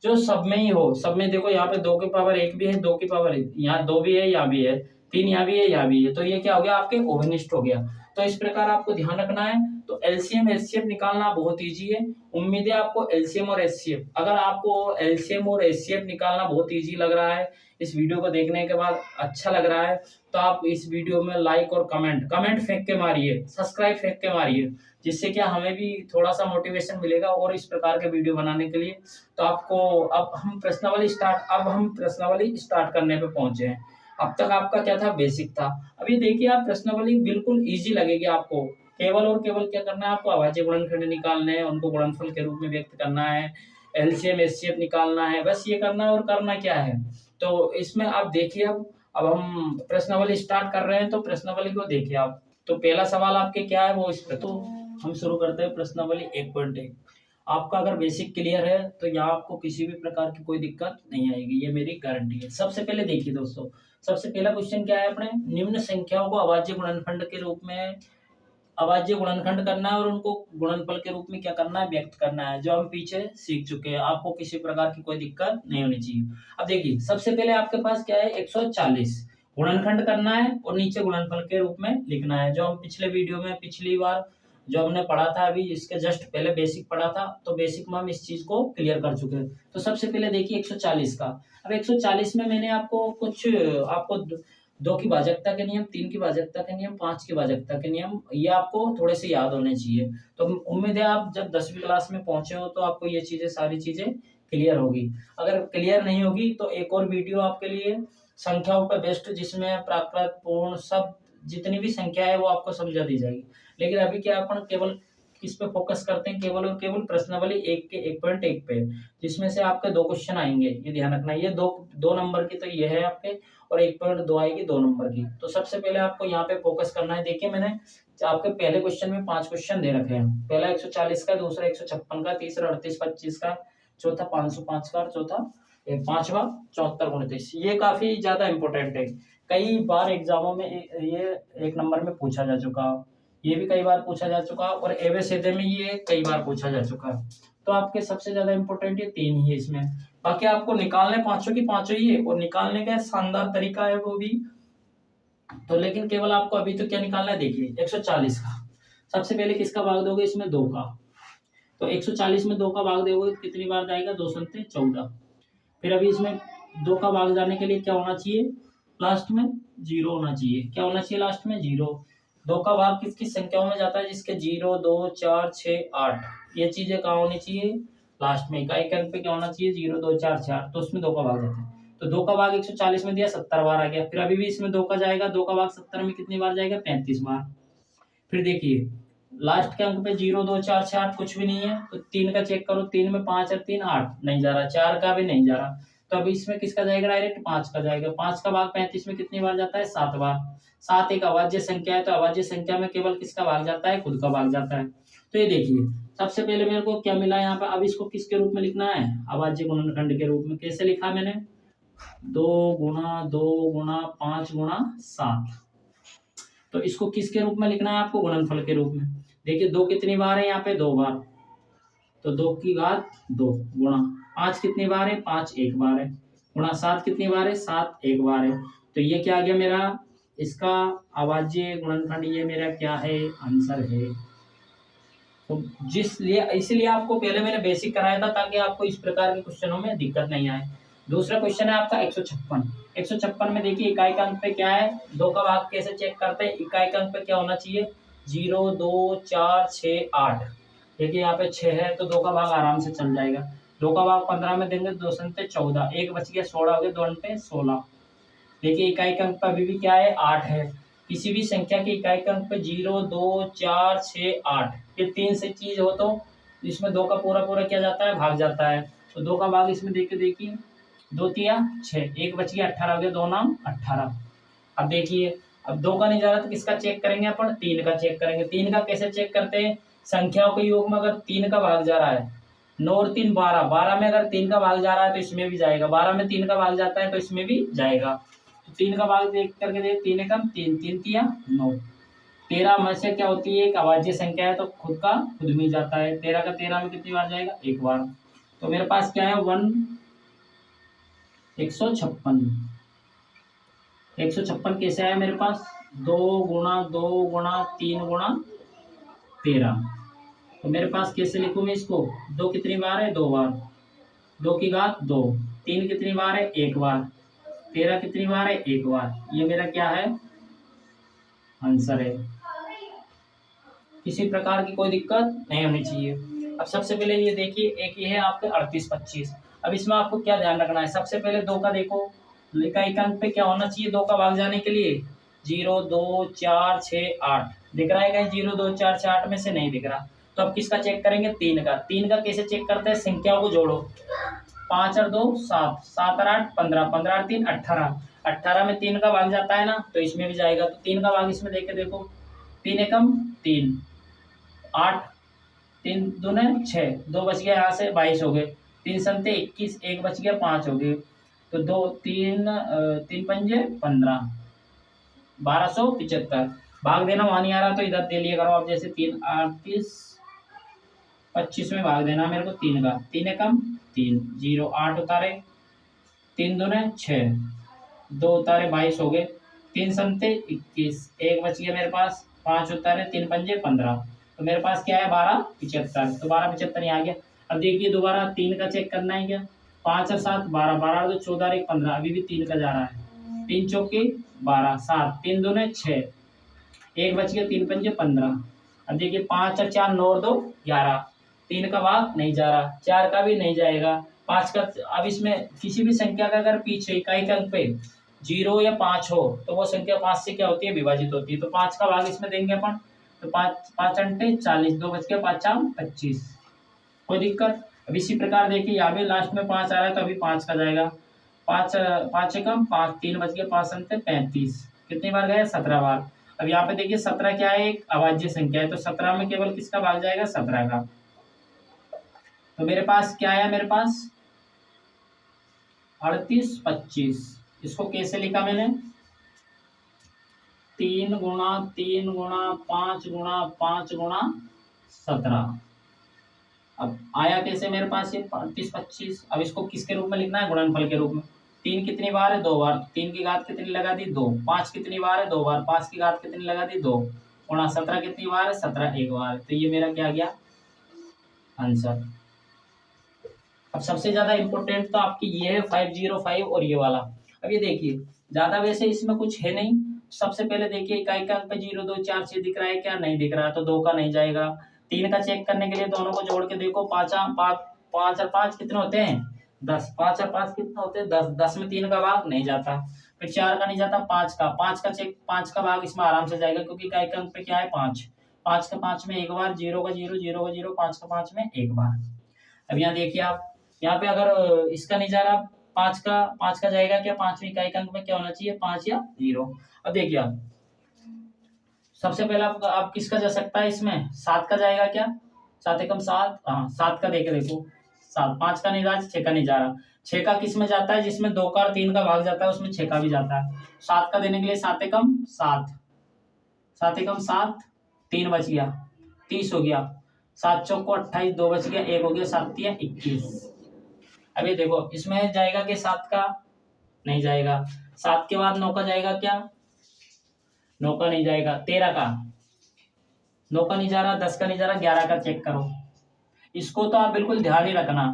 जो सब में ही हो। सब में देखो यहाँ पे 2 की पावर 1 भी है, 2 की पावर यहाँ 2 भी है, यहाँ भी है, 3 यहाँ भी है, यहाँ भी है, तो ये क्या हो गया, आपके उभयनिष्ठ हो गया। तो इस प्रकार आपको ध्यान रखना है। तो एलसीएम एचसीएफ निकालना बहुत इजी है। उम्मीद है आपको एलसीएम और एचसीएफ, अगर आपको एलसीएम और एचसीएफ निकालना बहुत इजी लग रहा है, इस वीडियो को देखने के बाद अच्छा लग रहा है, तो आप इस वीडियो में लाइक और कमेंट फेंक के मारिए, सब्सक्राइब फेंक के मारिए, जिससे क्या हमें भी थोड़ा सा मोटिवेशन मिलेगा और इस प्रकार के वीडियो बनाने के लिए। तो आपको अब हम प्रश्नावली स्टार्ट करने पे पहुंचे हैं। अब तक आपका क्या था, बेसिक था। अभी देखिए आप प्रश्नावली बिल्कुल इजी लगेगी आपको। केवल और केवल क्या करना है आपको, अभाज्य गुणनखंड निकालने हैं, उनको गुणनफल के रूप में व्यक्त करना है, एलसीएम एचसीएफ निकालना है, बस ये करना है। और करना क्या है, तो इसमें आप देखिए अब हम प्रश्नावली स्टार्ट कर रहे हैं, तो प्रश्नावली को देखिए आप। तो पहला सवाल आपके क्या है वो इस पर, तो हम शुरू करते हैं प्रश्नावली 1.1। आपका अगर बेसिक क्लियर है तो यहाँ आपको किसी भी प्रकार की कोई दिक्कत नहीं आएगी, ये मेरी गारंटी है। सबसे पहले देखिए दोस्तों, सबसे पहला क्वेश्चन क्या है, अपने निम्न संख्याओं को अभाज्य गुणनखंड के रूप में अभाज्य गुणनखंड करना है और उनको गुणनफल के रूप में क्या करना है, व्यक्त करना है, जो हम पीछे सीख चुके हैं। आपको किसी प्रकार की कोई दिक्कत नहीं होनी चाहिए। अब देखिए सबसे पहले आपके पास क्या है, 140 गुणनखंड करना है और नीचे गुणनफल के रूप में लिखना है, जो हम पिछले वीडियो में पिछली बार जो हमने पढ़ा था, अभी इसके जस्ट पहले बेसिक पढ़ा था, तो बेसिक में हम इस चीज को क्लियर कर चुके हैं। तो सबसे पहले देखिए 140 का। अब 140 में मैंने आपको कुछ दो की भाजकता के नियम, 3 की भाजकता के नियम, 5 की भाजकता के नियम, ये आपको थोड़े से याद होने चाहिए। तो उम्मीद है आप जब 10वीं क्लास में पहुंचे हो तो आपको ये चीजें सारी चीजें क्लियर होगी। अगर क्लियर नहीं होगी तो एक और वीडियो आपके लिए संख्याओं पर बेस्ड, जिसमें प्राकृत पूर्ण सब जितनी भी संख्या है वो आपको समझा दी जाएगी। लेकिन अभी क्या अपन केवल किस पे फोकस करते हैं, केवल और केवल प्रश्नावली 1.1 पे, जिसमें से आपके 2 क्वेश्चन आएंगे, ये ध्यान रखना। ये दो नंबर की तो ये है आपके, और 1.2 आएगी 2 नंबर की। तो सबसे पहले आपको यहाँ पे फोकस करना है। देखिए मैंने आपके पहले क्वेश्चन में 5 क्वेश्चन दे रखे हैं। पहला 140 का, दूसरा 156 का, तीसरा 38-25 का, चौथा 505 का, और चौथा पांचवा 74-29। ये काफी ज्यादा इंपॉर्टेंट है, कई बार एग्जामों में ये 1 नंबर में पूछा जा चुका, ये भी कई बार पूछा जा चुका, और एवं में ये कई बार पूछा जा चुका। तो आपके सबसे ज्यादा इंपॉर्टेंट ये 3 ही है इसमें। बाकी आपको निकालने पांचों की पांचों ही है, और निकालने का शानदार तरीका है वो भी। तो लेकिन केवल आपको अभी तो क्या निकालना है, देखिए 140 का सबसे पहले किसका भाग दोगे, इसमें 2 का। तो 140 में 2 का भाग दोगे तो कितनी बार जाएगा, 2 संते 14। फिर अभी इसमें 2 का भाग जाने के लिए क्या होना चाहिए, लास्ट में 0 होना चाहिए। क्या होना चाहिए लास्ट में, 0। 2 का भाग किस किस संख्याओं में जाता है, जिसके 0, 2, 4, 6, 8, ये चीजें कहाँ होनी चाहिए, लास्ट में। इकाई के अंक पे क्या होना चाहिए, 0, 2, 4, 6, 8, तो उसमें 2 का भाग जाता है। तो 2 का भाग 140 में दिया, 70 बार आ गया। फिर अभी भी इसमें 2 का जाएगा, 2 का भाग 70 में कितनी बार जाएगा, 35 बार। फिर देखिए लास्ट के अंक पे 0, 2, 4, 6, 8 कुछ भी नहीं है, तो 3 का चेक करो, 3 में 5 और 3 8, नहीं जा रहा। 4 का भी नहीं जा रहा, तो अभी इसमें किसका जाएगा, डायरेक्ट 5 का जाएगा। 5 का भाग 35 में कितनी बार जाता है, 7 बार। 7 एक अभाज्य संख्या है, तो अभाज्य संख्या में केवल किसका भाग जाता है, खुद का भाग जाता है। तो ये देखिए सबसे पहले मेरे को क्या मिला यहाँ पे, अब इसको किसके रूप में लिखना है, अभाज्य गुणनखंड के रूप में। कैसे लिखा मैंने, 2 गुणा 2 गुणा 5 गुणा 7। तो इसको किसके रूप में लिखना है आपको, गुणनफल के रूप में। देखिए 2 कितनी बार है यहाँ पे, 2 बार, तो 2 की घात 2 गुणा 5 कितनी बार है, 5 एक बार है, गुणा 7 कितनी बार है, 7 एक बार है। तो ये क्या आ गया मेरा, इसका अभाज्य गुणनखंड, ये मेरा क्या है, आंसर है। तो इसलिए आपको पहले मैंने बेसिक कराया था, ताकि आपको इस प्रकार के क्वेश्चनों में दिक्कत नहीं आए। दूसरा क्वेश्चन है आपका 156। 156 में देखिए इकाई का अंक पे क्या है, 2 का भाग कैसे चेक करते हैं, इकाई का अंक पे क्या होना चाहिए, 0, 2, 4, 6, 8। देखिए यहाँ पे 6 है, तो 2 का भाग आराम से चल जाएगा। 2 का भाग 15 में देंगे, 2 संते 14, एक बच गया, 16 हो गया, 2 अंटे 16। देखिए इकाई का अंक पे अभी भी क्या है, 8 है। किसी भी संख्या के इकाई का अंक पे 0, 2, 4, 6, 8, ये 3 से चीज हो तो इसमें 2 का पूरा पूरा क्या जाता है, भाग जाता है। तो 2 का भाग इसमें देखिए 2 तिया 6, एक बच गया, 18 हो गया, 2 नाम 18। अब देखिए अब 2 का नहीं जा रहा तो किसका चेक करेंगे अपन, 3 का चेक करेंगे। 3 का कैसे चेक करते हैं, संख्याओं के योग में अगर 3 का भाग जा रहा है, 9 और 3 12, 12 में अगर 3 का भाग जा रहा है तो इसमें भी जाएगा, 12 में 3 का भाग जाता है तो इसमें भी जाएगा। तो 3 का भाग देख करके देख, 3 एकम 3, 3 तिया 9। 13 में से क्या होती है, एक अभाज्य संख्या है, तो खुद का खुद में जाता है। 13 का 13 में कितनी बार जाएगा, एक बार। तो मेरे पास क्या है, 156। 156 कैसे आया मेरे पास, 2 गुणा 2 गुणा 3 गुणा 13। तो मेरे पास कैसे लिखूँ मैं इसको, 2 कितनी बार है, 2 बार, 2 की घात 2, 3 कितनी बार है, 1 बार, 13 कितनी बार है, 1 बार। ये मेरा क्या है, आंसर है। किसी प्रकार की कोई दिक्कत नहीं होनी चाहिए। अब सबसे पहले ये देखिए, एक ये है आपके 38 25। अब इसमें आपको क्या ध्यान रखना है, सबसे पहले 2 का देखो, इकाई अंक पे क्या होना चाहिए 2 का भाग जाने के लिए, 0 2 4 6 8 दिख रहा है कहीं, 0 2 4 6 8 में से नहीं दिख रहा। तो अब किसका चेक करेंगे, 3 का। 3 का कैसे चेक करते हैं, संख्याओं को जोड़ो, 5 और 2 7, 7 और 8 15, 15 और 3 18, 18 में 3 का भाग जाता है ना, तो इसमें भी जाएगा। तो 3 का भाग इसमें देके देखो, 3 एकम 3, 8, 3 दूने 6, 2 बच गया, यहाँ से 22 हो गए, 3 संते 21, 1 बच गया, 5 हो गए। तो 2 3 3 पंजे 15, 1275। भाग देना वहाँ नहीं आ रहा तो इधर दे लिया करो आप, जैसे 3 38 25 में भाग देना मेरे को 3 का, 3 एकम 3, 0 8 उतारे, 3 दूने 6, 2 उतारे 22 हो गए, 3 संते 21, 1 बच गया मेरे पास, 5 उतारे, 3 पंजे 15। तो मेरे पास क्या है, 1275। तो 1275 यहाँ आ गया। अब देखिए दोबारा 3 का चेक करना है क्या, 5 और 7 12, 12 और 2 14 और 1 15, अभी भी 3 का जा रहा है, 3 चौके 12, 7, 3 दूने 6, 1 बच गया, 3 पंजे 15। अब देखिए 5 और 4 9 और 2 11, 3 का भाग नहीं जा रहा, 4 का भी नहीं जाएगा, 5 का। अब इसमें किसी भी संख्या का अगर पीछे इकाई के अंक पे 0 या 5 हो तो वो संख्या 5 से क्या होती है, विभाजित होती है। तो 5 का भाग इसमें देंगे अपन, तो 5 5 अंटे 40, 2 बच गया, 5 25। कोई दिक्कत। अब इसी प्रकार देखिए यहाँ भी लास्ट में 5 आ रहा है तो अभी 5 का जाएगा, 5 5 एकम 5, 3 बच गया, 5 अंटे 35, कितनी बार गया, 17 बार। अब यहाँ पे देखिए 17 क्या है, एक अभाज्य संख्या है, तो 17 में केवल किसका भाग जाएगा, 17 का। तो मेरे पास क्या है, मेरे पास 38 25। इसको कैसे लिखा मैंने, 3 गुणा 3 गुणा 5 गुणा 5 गुणा 17। अब आया कैसे मेरे पास ये 35 25। अब इसको किसके रूप में लिखना है, गुणनफल के रूप में। 3 कितनी बार है, 2 बार, 3 की घात कितनी लगा दी, 2। 5 कितनी बार है, 2 बार, 5 की घात कितनी लगा दी, 2। गुणा 17 कितनी बार है, 17 एक बार। तो ये मेरा क्या गया, आंसर। अब सबसे ज्यादा इंपॉर्टेंट तो आपकी ये है 505 और ये वाला। अब ये देखिए ज्यादा वैसे इसमें कुछ है नहीं। सबसे पहले देखिए इकाई का अंक पे 0 2 4 6 दिख रहा है क्या, नहीं दिख रहा, तो 2 का नहीं जाएगा। 3 का चेक करने के लिए दोनों को जोड़ के देखो, 5 और 5 कितने होते हैं, 10, 5 और 5 कितने होते हैं, 10, 10 में 3 का भाग नहीं जाता, फिर 4 का नहीं जाता, 5 का चेक, 5 का भाग इसमें आराम से जाएगा क्योंकि इकाई का अंक पे क्या है, 5, 5 का 5 में एक बार, 0 का 0, 0 का 0, 5 का 5 में एक बार। अब यहाँ देखिए आप, यहाँ पे अगर इसका नहीं जा रहा, 5 का जाएगा क्या, 5वीं इकाई के अंक में क्या होना चाहिए, 5 या 0। अब देखिए आप सबसे पहला आप किसका जा सकता है, इसमें 7 का जाएगा क्या, 7 एकम 7, हाँ 7 का देखे देखो, 7, 5 का नहीं रहा, 6 का नहीं जा रहा। 6 का किस में जाता है, जिसमें 2 का और 3 का भाग जाता है उसमें 6 का भी जाता है। 7 का देने के लिए 7 एकम 7, 7 एकम 7, 3 बच गया, 30 हो गया, 7 चौक को 28, 2 बच गया, 1 हो गया, 7 तिया 21। अभी देखो इसमें जाएगा कि 7 का नहीं जाएगा, 7 के बाद 9 का जाएगा क्या, 9 का नहीं जाएगा, 13 का, 9 का नहीं जा रहा, 10 का नहीं जा रहा, 11 का चेक करो। इसको तो आप बिल्कुल ध्यान ही रखना,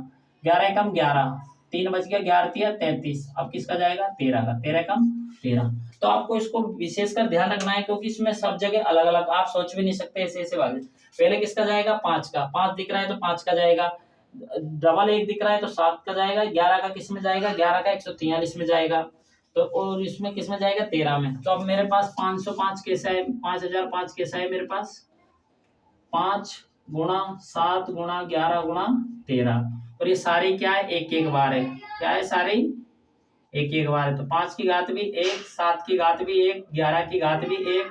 11 एकम 11, 3 बच गया, 11 तिया 33। अब किसका जाएगा, 13 का, 13 एकम 13। तो आपको इसको विशेषकर ध्यान रखना है क्योंकि इसमें सब जगह अलग अलग, आप सोच भी नहीं सकते ऐसे ऐसे वाले। पहले किसका जाएगा, 5 का, 5 दिख रहा है तो 5 का जाएगा, डबल 1 दिख रहा है तो 7 का जाएगा, 11 का किस में जाएगा, 11 का 143 में जाएगा, तो और इसमें किस में जाएगा, 13 में। तो अब मेरे पास 505 कैसा है, 5005 कैसा है मेरे पास, 5 गुणा 7 गुणा 11 गुणा 13, और ये सारी क्या है, एक एक बार है, क्या है, सारी एक एक बार है। तो 5 की घात भी 1, 7 की घात भी 1, 11 की घात भी 1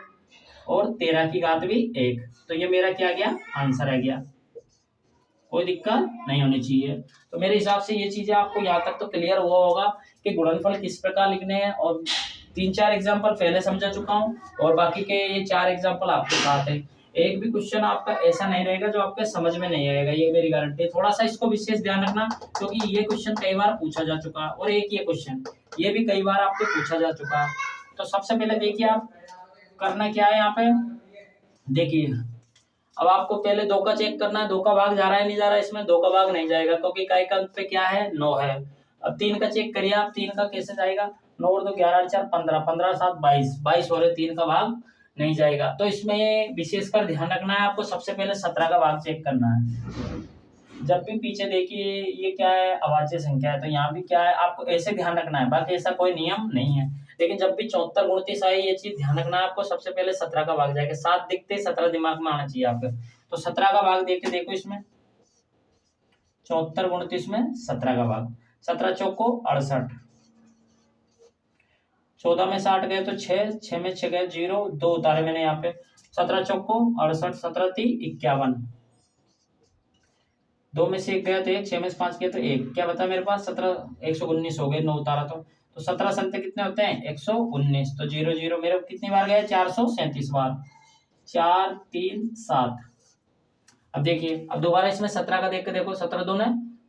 और 13 की घात भी 1। तो ये मेरा क्या गया, आंसर आ गया, कोई दिक्कत नहीं होनी चाहिए। तो मेरे हिसाब से ये चीजें आपको यहाँ तक तो क्लियर हुआ होगा कि गुणनफल किस प्रकार लिखने हैं, और 3-4 एग्जाम्पल पहले समझा चुका हूँ और बाकी के ये 4 एग्जाम्पल आपके साथ है। एक भी क्वेश्चन आपका ऐसा नहीं रहेगा जो आपके समझ में नहीं आएगा, ये मेरी गारंटी है। थोड़ा सा इसको विशेष ध्यान रखना क्योंकि ये क्वेश्चन कई बार पूछा जा चुका है, और एक ये क्वेश्चन ये भी कई बार आपको पूछा जा चुका है। तो सबसे पहले देखिए आप करना क्या है, यहाँ पे देखिए अब आपको पहले 2 का चेक करना है, 2 का भाग जा रहा है नहीं जा रहा है, इसमें 2 का भाग नहीं जाएगा क्योंकि इकाई का अंक पे क्या है 9 है। अब 3 का चेक करिए आप, 3 का कैसे जाएगा, 9 और 2 11 4 15, 15 7 22, 22 हो रहे, 3 का भाग नहीं जाएगा। तो इसमें विशेषकर ध्यान रखना है आपको, सबसे पहले 17 का भाग चेक करना है। जब भी पीछे देखिए ये क्या है, अभाज्य संख्या है, तो यहाँ भी क्या है आपको ऐसे ध्यान रखना है, बाकी ऐसा कोई नियम नहीं है। लेकिन जब भी 74 29 आए ये चीज ध्यान रखना है आपको, सबसे पहले 17 का भाग जाएगा, 7 दिखते 17 दिमाग में आना चाहिए आपके। तो 17 का भाग देख के देखो इसमें, 74 29 में 17 का भाग, 17 चौको 68, 14 में 60 गए तो 6, 6 में 6 गए 0, 2 उतारे मैंने यहाँ पे, 17 चौको 68, 17 3 51, 2 में से 1 गया तो 1, 6 में से 5 गया तो 1, क्या बता मेरे पास 17, 119 हो गए, 9 उतारा तो 17 संख्या कितने होते हैं 119, तो 0 0 मेरे कितनी बार गया 437 बार, 4 3 7। अब देखिए, अब दोबारा इसमें 17 का देख के देखो, 17 दूने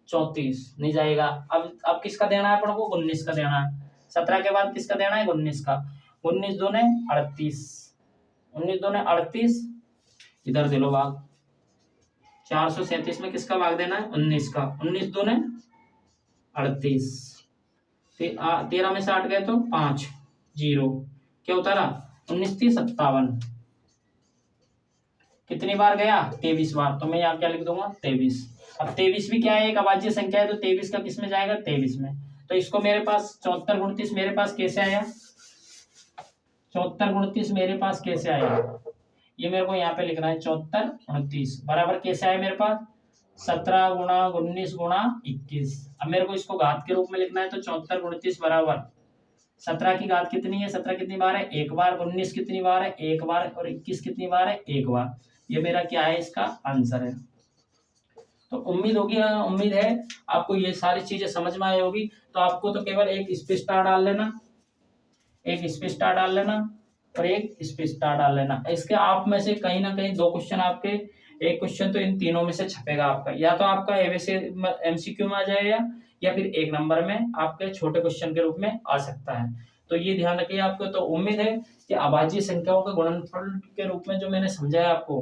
34 नहीं जाएगा। अब किसका देना है अपन को 19 का देना है, 17 के बाद किसका देना है 19 का, 19 दूने 38, 19 दूने 38, इधर दे लो भाग, 437 में किसका भाग देना है 19 का, 19 दूने 38, 13 में 60 गए तो 5 0, क्या उतारा 19 30 57, कितनी बार गया 23 बार, तो मैं यहाँ क्या लिख दूंगा 23। अब 23 भी क्या है एक अभाज्य संख्या है, तो 23 का किस में जाएगा 23 में। तो इसको मेरे पास 74 29 मेरे पास कैसे आया, 74 29 मेरे पास कैसे आया, ये मेरे को यहाँ पे लिखना है 74 29 बराबर कैसे आया मेरे पास 17 गुणा 19 गुणा 21। अब मेरे को इसको घात के रूप में लिखना है, तो 74 29 बराबर 17 की घात कितनी है, 17 कितनी बार है एक बार, 19 कितनी बार है एक बार, और 21 कितनी बार है एक बार। ये मेरा क्या है इसका आंसर है। तो उम्मीद है आपको ये सारी चीजें समझ में आई होगी। तो आपको तो केवल एक स्पेस स्टार डाल लेना, एक स्पेस स्टार डाल लेना और एक स्पेस स्टार डाल लेना। इसके आप में से कहीं ना कहीं 2 क्वेश्चन आपके, एक क्वेश्चन तो इन तीनों में से छपेगा आपका, या तो आपका एमसीक्यू में आ जाएगा या फिर 1 नंबर में आपके छोटे क्वेश्चन के रूप में आ सकता है। तो ये ध्यान रखिए आपको। तो उम्मीद है कि अभाज्य संख्याओं के गुणनफल के रूप में जो मैंने समझाया आपको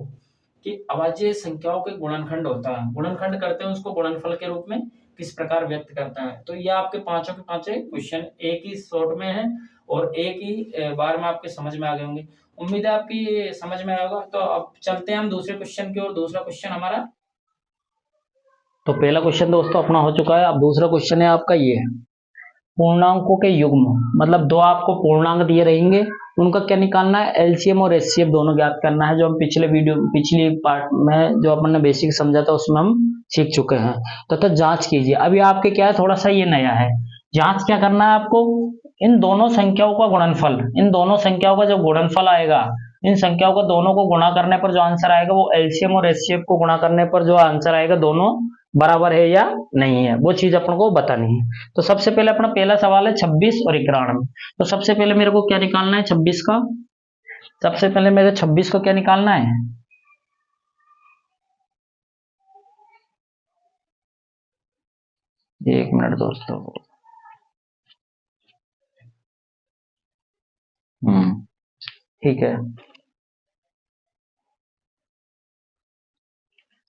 कि अभाज्य संख्याओं के गुणनखंड होता है, गुणनखंड करते हैं उसको गुणनफल के रूप में किस प्रकार व्यक्त करता है। तो ये आपके पांचों के पांचों क्वेश्चन एक ही शॉर्ट में है और एक ही बार में आपके समझ में आ गए होंगे। उम्मीद है आपकी समझ में आएगा। तो अब चलते हैं हम दूसरे क्वेश्चन की ओर। दूसरा क्वेश्चन हमारा, तो पहला क्वेश्चन दोस्तों अपना हो चुका है। अब दूसरा क्वेश्चन है आपका ये, पूर्णांकों के युग्म, मतलब 2 आपको पूर्णांक दिए रहेंगे, उनका क्या निकालना है, एलसीएम और एचसीएफ दोनों ज्ञात करना है। जो हम पिछली पार्ट में जो अपन ने बेसिक समझा था उसमें हम सीख चुके हैं। तो जांच कीजिए। अभी आपके क्या है, थोड़ा सा ये नया है। जांच क्या करना है आपको, इन दोनों संख्याओं का गुणनफल, इन दोनों संख्याओं का जो गुणनफल आएगा, इन संख्याओं को दोनों को गुणा करने पर जो आंसर आएगा वो एलसीएम और एचसीएफ को गुणा करने पर जो आंसर आएगा दोनों बराबर है या नहीं है, वो चीज अपन को बतानी है। तो सबसे पहले अपना पहला सवाल है 26 और 91। तो सबसे पहले मेरे को क्या निकालना है 26 का, सबसे पहले मेरे 26 को क्या निकालना है, एक मिनट दोस्तों, ठीक है।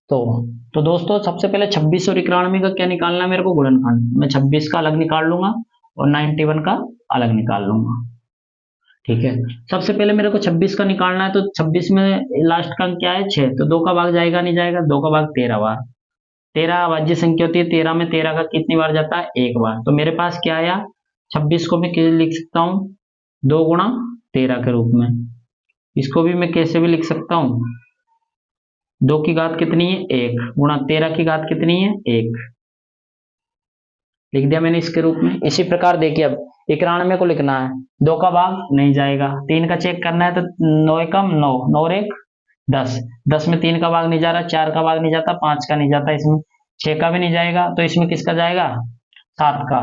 तो दोस्तों सबसे पहले 26 और 91 का क्या निकालना है मेरे को गुणनखंड। मैं 26 का अलग निकाल लूंगा और 91 का अलग निकाल लूंगा, ठीक है। सबसे पहले मेरे को 26 का निकालना है, तो 26 में लास्ट का अंक क्या है 6, तो 2 का भाग जाएगा नहीं जाएगा, 2 का भाग 13 बार, 13 अभाज्य संख्या होती है, 13 में 13 का कितनी बार जाता है एक बार। तो मेरे पास क्या आया 26 को मैं कैसे लिख सकता हूँ 2 गुणा 13 के रूप में। इसको भी मैं कैसे भी लिख सकता हूँ, 2 की घात कितनी है 1 गुणा 13 की घात कितनी है 1, लिख दिया मैंने इसके रूप में। इसी प्रकार देखिए अब 91 को लिखना है, 2 का भाग नहीं जाएगा, 3 का चेक करना है, तो 9 एकम 9, 9 और 1 10, 10 में 3 का भाग नहीं जा रहा, 4 का भाग नहीं जाता, 5 का नहीं जाता, इसमें 6 का भी नहीं जाएगा, तो इसमें किसका जाएगा 7 का,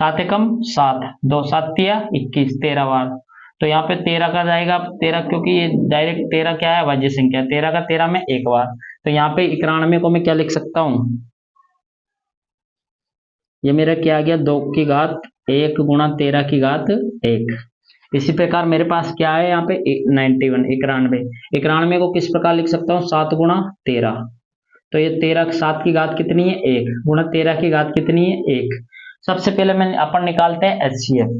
7 एकम 7, 2 7 तिया 21, 13 बार। तो यहाँ पे 13 का जाएगा, 13 क्योंकि ये डायरेक्ट 13 क्या है अभाज्य संख्या, 13 का 13 में एक बार। तो यहाँ पे 91 को मैं क्या लिख सकता हूँ, ये मेरा क्या आ गया 2 की घात 1 गुणा 13 की घात 1, इसी प्रकार मेरे पास क्या है यहाँ पे 91 91 91 को किस प्रकार लिख सकता हूँ 7 गुणा 13। तो ये 13 7 की घात कितनी है 1 गुणा 13 की घात कितनी है 1। सबसे पहले मैं अपन निकालते हैं HCF।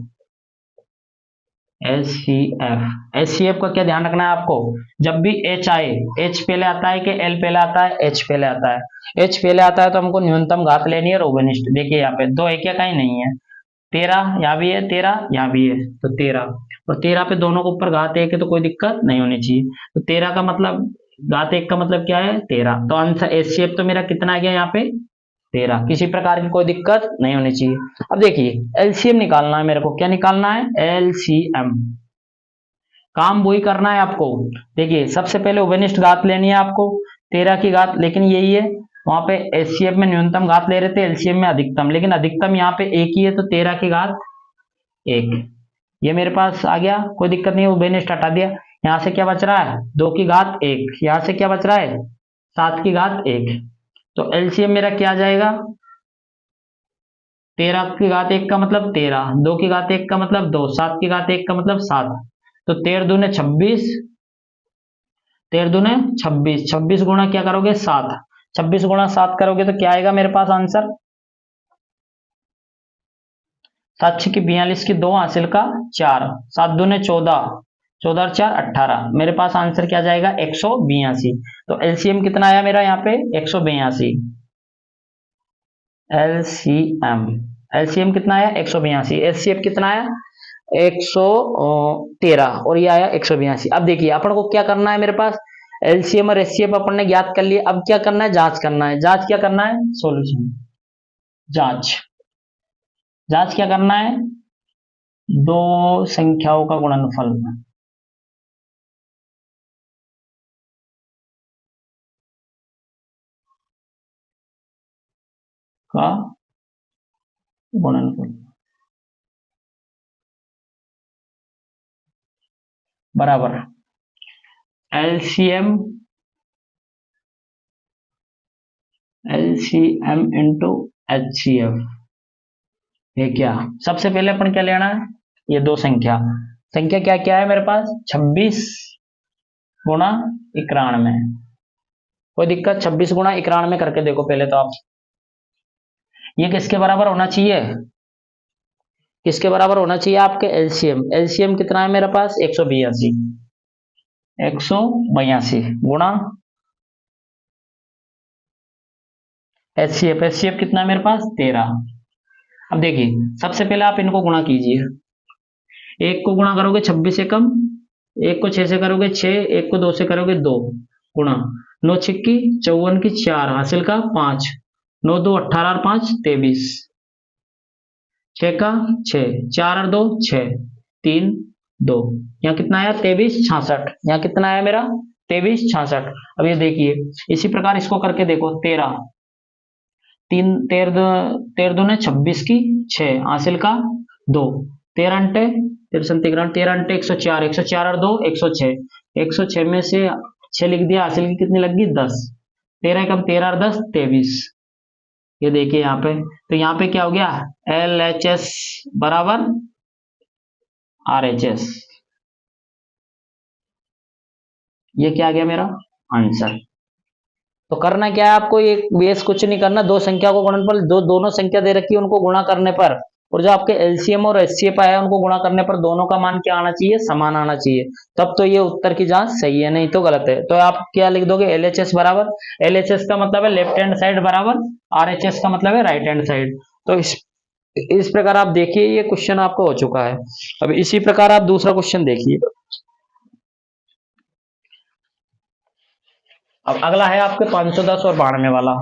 HCF का क्या ध्यान रखना है आपको, जब भी H आए, H पहले आता है कि L पहले आता है, H पहले आता है। H पहले आता है तो हमको न्यूनतम घात लेनी है रोबेनिस्ट। देखिए यहाँ पे दो एक या कहीं नहीं है, 13 यहाँ भी है 13 यहाँ भी है, तो 13 और 13 पे दोनों के ऊपर घात 1 है तो कोई दिक्कत नहीं होनी चाहिए। तो 13 का मतलब घात 1 का मतलब क्या है 13, तो आंसर HCF तो मेरा कितना आ गया यहाँ पे 13। किसी प्रकार की कोई दिक्कत नहीं होनी चाहिए। अब देखिए LCM निकालना है मेरे को, क्या निकालना है LCM। काम वही करना है आपको। देखिए सबसे पहले ओवेनिस्ट घात लेनी है आपको 13 की घात, लेकिन यही है वहां पे HCF में न्यूनतम घात ले रहे थे, LCM में अधिकतम, लेकिन अधिकतम यहाँ पे एक ही है तो 13 की घात 1 ये मेरे पास आ गया, कोई दिक्कत नहीं है। ओवेनिस्ट हटा दिया, यहाँ से क्या बच रहा है 2 की घात 1, यहाँ से क्या बच रहा है 7 की घात 1। तो LCM मेरा क्या आ जाएगा 13 की घात 1 का मतलब 13, 2 की घात 1 का मतलब 2, 7 की घात 1 का मतलब 7। तो 13 दूने 26, 13 दूने 26, 26 गुणा क्या करोगे 7, 26 गुणा 7 करोगे तो क्या आएगा मेरे पास आंसर 7 की 42 की 2 हासिल का 4, 7 दूने 14, 14 और 4 18, मेरे पास आंसर क्या जाएगा 182। तो एलसीएम कितना आया मेरा यहाँ पे 182। एलसीएम एलसीएम कितना आया 182, एचसीएफ कितना आया 113 और ये आया 182। अब देखिए अपन को क्या करना है, मेरे पास एलसीएम और एचसीएफ अपन ने ज्ञात कर लिया, अब क्या करना है जांच करना है। जांच क्या करना है सॉल्यूशन, जांच जांच क्या करना है दो संख्याओं का गुणनफल का गुणनफल बराबर एलसीएम एलसीएम इंटू एचसीएफ। ये क्या सबसे पहले अपन क्या लेना है, ये दो संख्या, संख्या क्या क्या है मेरे पास 26 गुणा 91। कोई दिक्कत 26 गुणा 91 करके देखो पहले तो आप, ये किसके बराबर होना चाहिए, किसके बराबर होना चाहिए आपके एलसीएम। एलसीएम कितना है मेरे पास 182, 182 गुणा एचसीएफ, एचसीएफ कितना है मेरे पास 13। अब देखिए सबसे पहले आप इनको गुणा कीजिए, एक को गुणा करोगे 26 से कम, एक को 6 से करोगे 6, एक को 2 से करोगे 2 गुणा 9 छिक्की 54 की 4 हासिल का 5, 9 2 18 और 5 23, 6 का 6, 4 और 2 6, 3 2, यहाँ कितना आया 23 66, यहाँ कितना आया मेरा 23 66। अब ये देखिए इसी प्रकार इसको करके देखो 13 3 13 दूने 26 की 6 हासिल का 2, 13 अंटे 13 अंटे 104, 104 और 2 106, 106 में से 6 लिख दिया, हासिल की कितनी लग गई 10, 13 कम 13 और 10 23। ये देखिए यहाँ पे, तो यहाँ पे क्या हो गया LHS बराबर RHS, ये क्या आ गया मेरा आंसर। तो करना क्या है आपको, ये बेस कुछ नहीं करना, दो संख्या को गुणनफल दोनों संख्या दे रखी है उनको गुणा करने पर, और जो आपके एलसीएम और एचसीएफ आया उनको गुणा करने पर दोनों का मान क्या आना चाहिए समान आना चाहिए, तब तो ये उत्तर की जांच सही है, नहीं तो गलत है। तो आप क्या लिख दोगे LHS बराबर, LHS का मतलब है लेफ्ट हैंड साइड बराबर RHS का मतलब है राइट हैंड साइड। तो इस प्रकार आप देखिए ये क्वेश्चन आपको हो चुका है। अब इसी प्रकार आप दूसरा क्वेश्चन देखिए। अब अगला है आपके 510 और 92 वाला,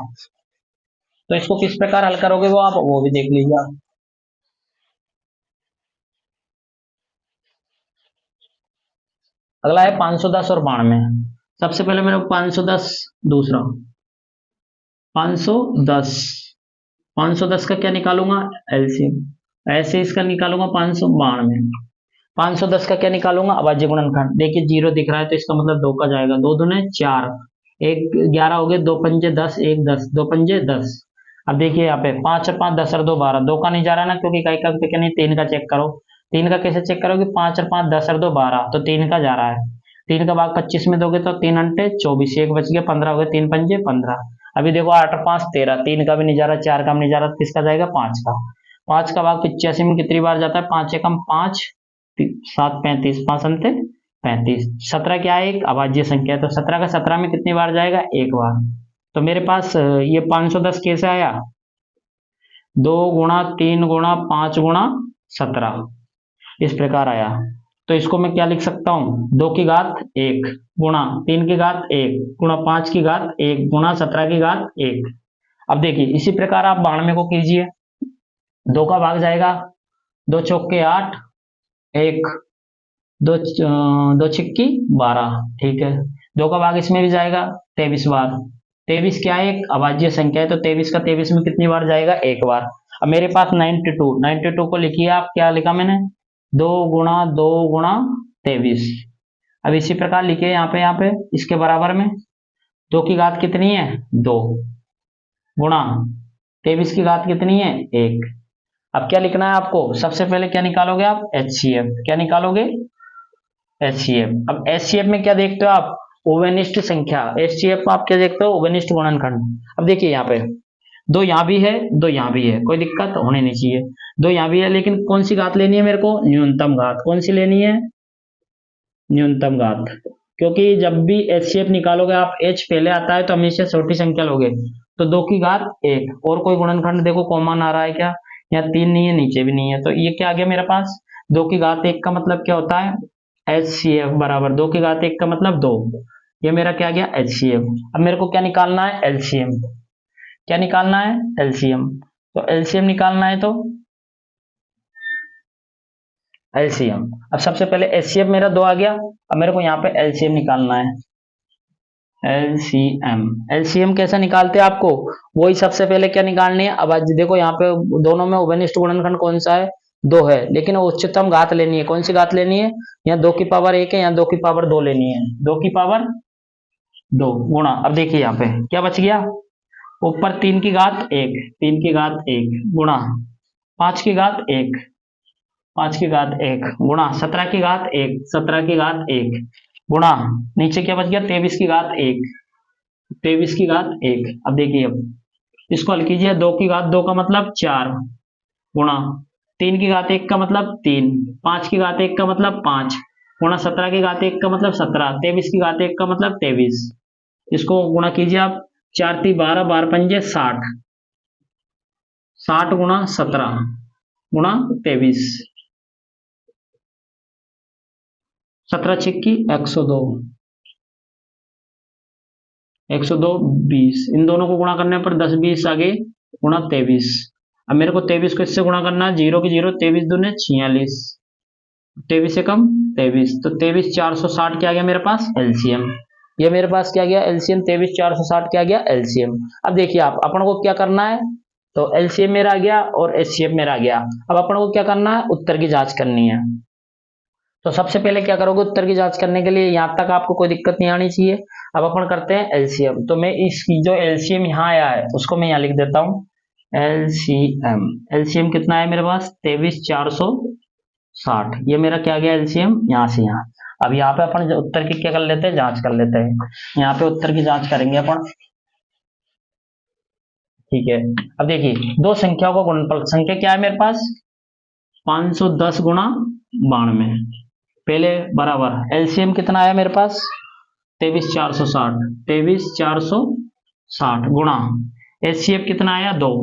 तो इसको किस प्रकार हल करोगे वो आप वो भी देख लीजिए आप। अगला है 510 और 92। सबसे पहले मेरे 510 दूसरा 510, 510 का क्या निकालूंगा एलसीएम, ऐसे इसका निकालूंगा 592, 510 का क्या निकालूंगा अभाज्य गुणनखंड। देखिए जीरो दिख रहा है तो इसका मतलब 2 का जाएगा, 2 दूने 4, 1 11 हो गए, 2 पंजे 10, 1 10, 2 पंजे 10। अब देखिए यहाँ पे 5 और 5 10 और 2 12, 2 का नहीं जा रहा ना क्योंकि कई का नहीं 3 का चेक करो, 3 का कैसे चेक करोगे, 5 और 5 10 और 2 12, तो 3 का जा रहा है। 3 का भाग 25 में दोगे तो 3 अंटे 24, एक बच गया 15 हो गए, 3 पंजे 15। अभी देखो 8 और 5 13, 3 का भी नहीं जा रहा, 4 का भी नहीं जा रहा, किसका जाएगा 5 का। 5 का भाग 85 में कितनी बार जाता है, 5 एकम 5, 7 35, 5 अंते 35। 17 क्या है, एक अभाज्य संख्या है, तो 17 का 17 में कितनी बार जाएगा, एक बार। तो मेरे पास ये 510 कैसे आया, 2 गुणा 3 गुणा 5 गुणा 17, इस प्रकार आया। तो इसको मैं क्या लिख सकता हूं, 2 की घात 1 गुणा 3 की घात 1 गुणा 5 की घात 1 गुणा 17 की घात 1। अब देखिए इसी प्रकार आप 92 को कीजिए, 2 का भाग जाएगा, 2 चौके 8, 1 दो छिक्की 12, ठीक है। 2 का भाग इसमें भी जाएगा 23 बार, 23 क्या है, एक अभाज्य संख्या है, तो 23 का 23 में कितनी बार जाएगा, एक बार। अब मेरे पास 92 को लिखिए आप, क्या लिखा मैंने, 2 गुणा 23। अब इसी प्रकार लिखिए यहाँ पे इसके बराबर में, 2 की घात कितनी है 2 गुणा 23 की घात कितनी है 1। अब क्या लिखना है आपको, सबसे पहले क्या निकालोगे आप, HCF, क्या निकालोगे, HCF। अब HCF में क्या देखते हो आप, ओवेनिष्ट संख्या। HCF में आप क्या देखते हो, ओवेनिष्ट गुणनखंड। अब देखिए यहाँ पे 2 यहाँ भी है, 2 यहाँ भी है, कोई दिक्कत होने नहीं चाहिए। 2 यहाँ भी है, लेकिन कौन सी घात लेनी है मेरे को, न्यूनतम घात। कौन सी लेनी है, न्यूनतम घात। क्योंकि जब भी HCF निकालोगे आप, H पहले आता है तो हमेशा छोटी संख्या लोगे। तो 2 की घात 1, और कोई गुणनखंड देखो कॉमन आ रहा है क्या, यहाँ 3 नहीं है, नीचे भी नहीं है, तो ये क्या आ गया मेरे पास, 2 की घात 1 का मतलब क्या होता है, HCF बराबर 2 की घात 1 का मतलब 2। ये मेरा क्या गया, HCF। अब मेरे को क्या निकालना है, LCM। क्या निकालना है, LCM। तो LCM निकालना है तो LCM। अब सबसे पहले HCF मेरा 2 आ गया, अब मेरे को यहाँ पे LCM निकालना है, LCM। LCM कैसे निकालते हैं आपको, वही सबसे पहले क्या निकालनी है। अब आज देखो यहाँ पे दोनों में उभयनिष्ठ गुणनखंड कौन सा है, 2 है, लेकिन उच्चतम घात लेनी है। कौन सी घात लेनी है, यहाँ 2 की पावर 1 है, यहाँ 2 की पावर 2 लेनी है, 2 की पावर 2 गुणा। अब देखिए यहाँ पे क्या बच गया, ऊपर 3 की घात 1, 3 की घात 1 गुणा 5 की घात 1, 5 की घात 1 गुणा 17 की घात 1, 17 की घात 1 गुणा, नीचे क्या बच गया, 23 की घात 1, 23 की घात 1। अब देखिए, अब इसको हल कीजिए, 2 की घात 2 का मतलब 4 गुणा 3 की घात 1 का मतलब 3, 5 की घात 1 का मतलब 5 गुणा 17 की घात 1 का मतलब 17, 23 की घात 1 का मतलब 23। इसको गुणा कीजिए आप, 4 × 12, 12 पंजे 60, 60 गुणा 17 गुणा 23, 17 छिक्की 102, 102 20, इन दोनों को गुणा करने पर 10 20 आगे गुणा 23। अब मेरे को 23 को इससे गुणा करना है, 0 की 0, 23 दूने 46, 23 से कम 23, तो 23 460 क्या आ गया मेरे पास, LCM। ये मेरे पास क्या गया, LCM 23 460 क्या गया, LCM। अब देखिए आप, अपन को क्या करना है, तो LCM मेरा आ गया और HCF मेरा आ गया। अब अपन को क्या करना है, उत्तर की जांच करनी है। तो सबसे पहले क्या करोगे, उत्तर की जांच करने के लिए यहां तक आपको कोई दिक्कत नहीं आनी चाहिए। अब अपन करते हैं LCM। तो मैं इसकी जो LCM यहाँ आया है उसको मैं यहाँ लिख देता हूँ, LCM। LCM कितना है मेरे पास, 23 460। ये मेरा क्या गया LCM, यहाँ से यहाँ। अब यहाँ पे अपन उत्तर की क्या कर लेते हैं, जांच कर लेते हैं। यहाँ पे उत्तर की जांच करेंगे अपन, ठीक है। अब देखिए दो संख्याओं का गुणनफल, संख्या क्या है मेरे पास, 510 गुणा 92, पहले बराबर LCM कितना आया मेरे पास, 23 460, 23 460 गुणा HCF कितना आया 2,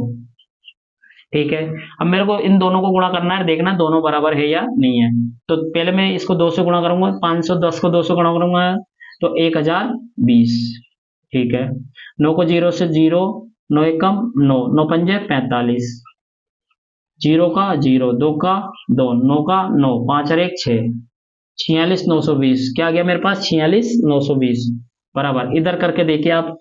ठीक है। अब मेरे को इन दोनों को गुणा करना है, देखना दोनों बराबर है या नहीं है। तो पहले मैं इसको 2 से गुणा करूंगा, 510 को 2 से गुणा करूंगा तो 1020, ठीक है। 9 को 0 से 0, 9 एकम 9, 9 पंजे 45, 0 का 0, 2 का 2, 9 का 9, 5 और 1 6, 46 920 क्या आ गया मेरे पास, 46 920 बराबर। इधर करके देखिए आप,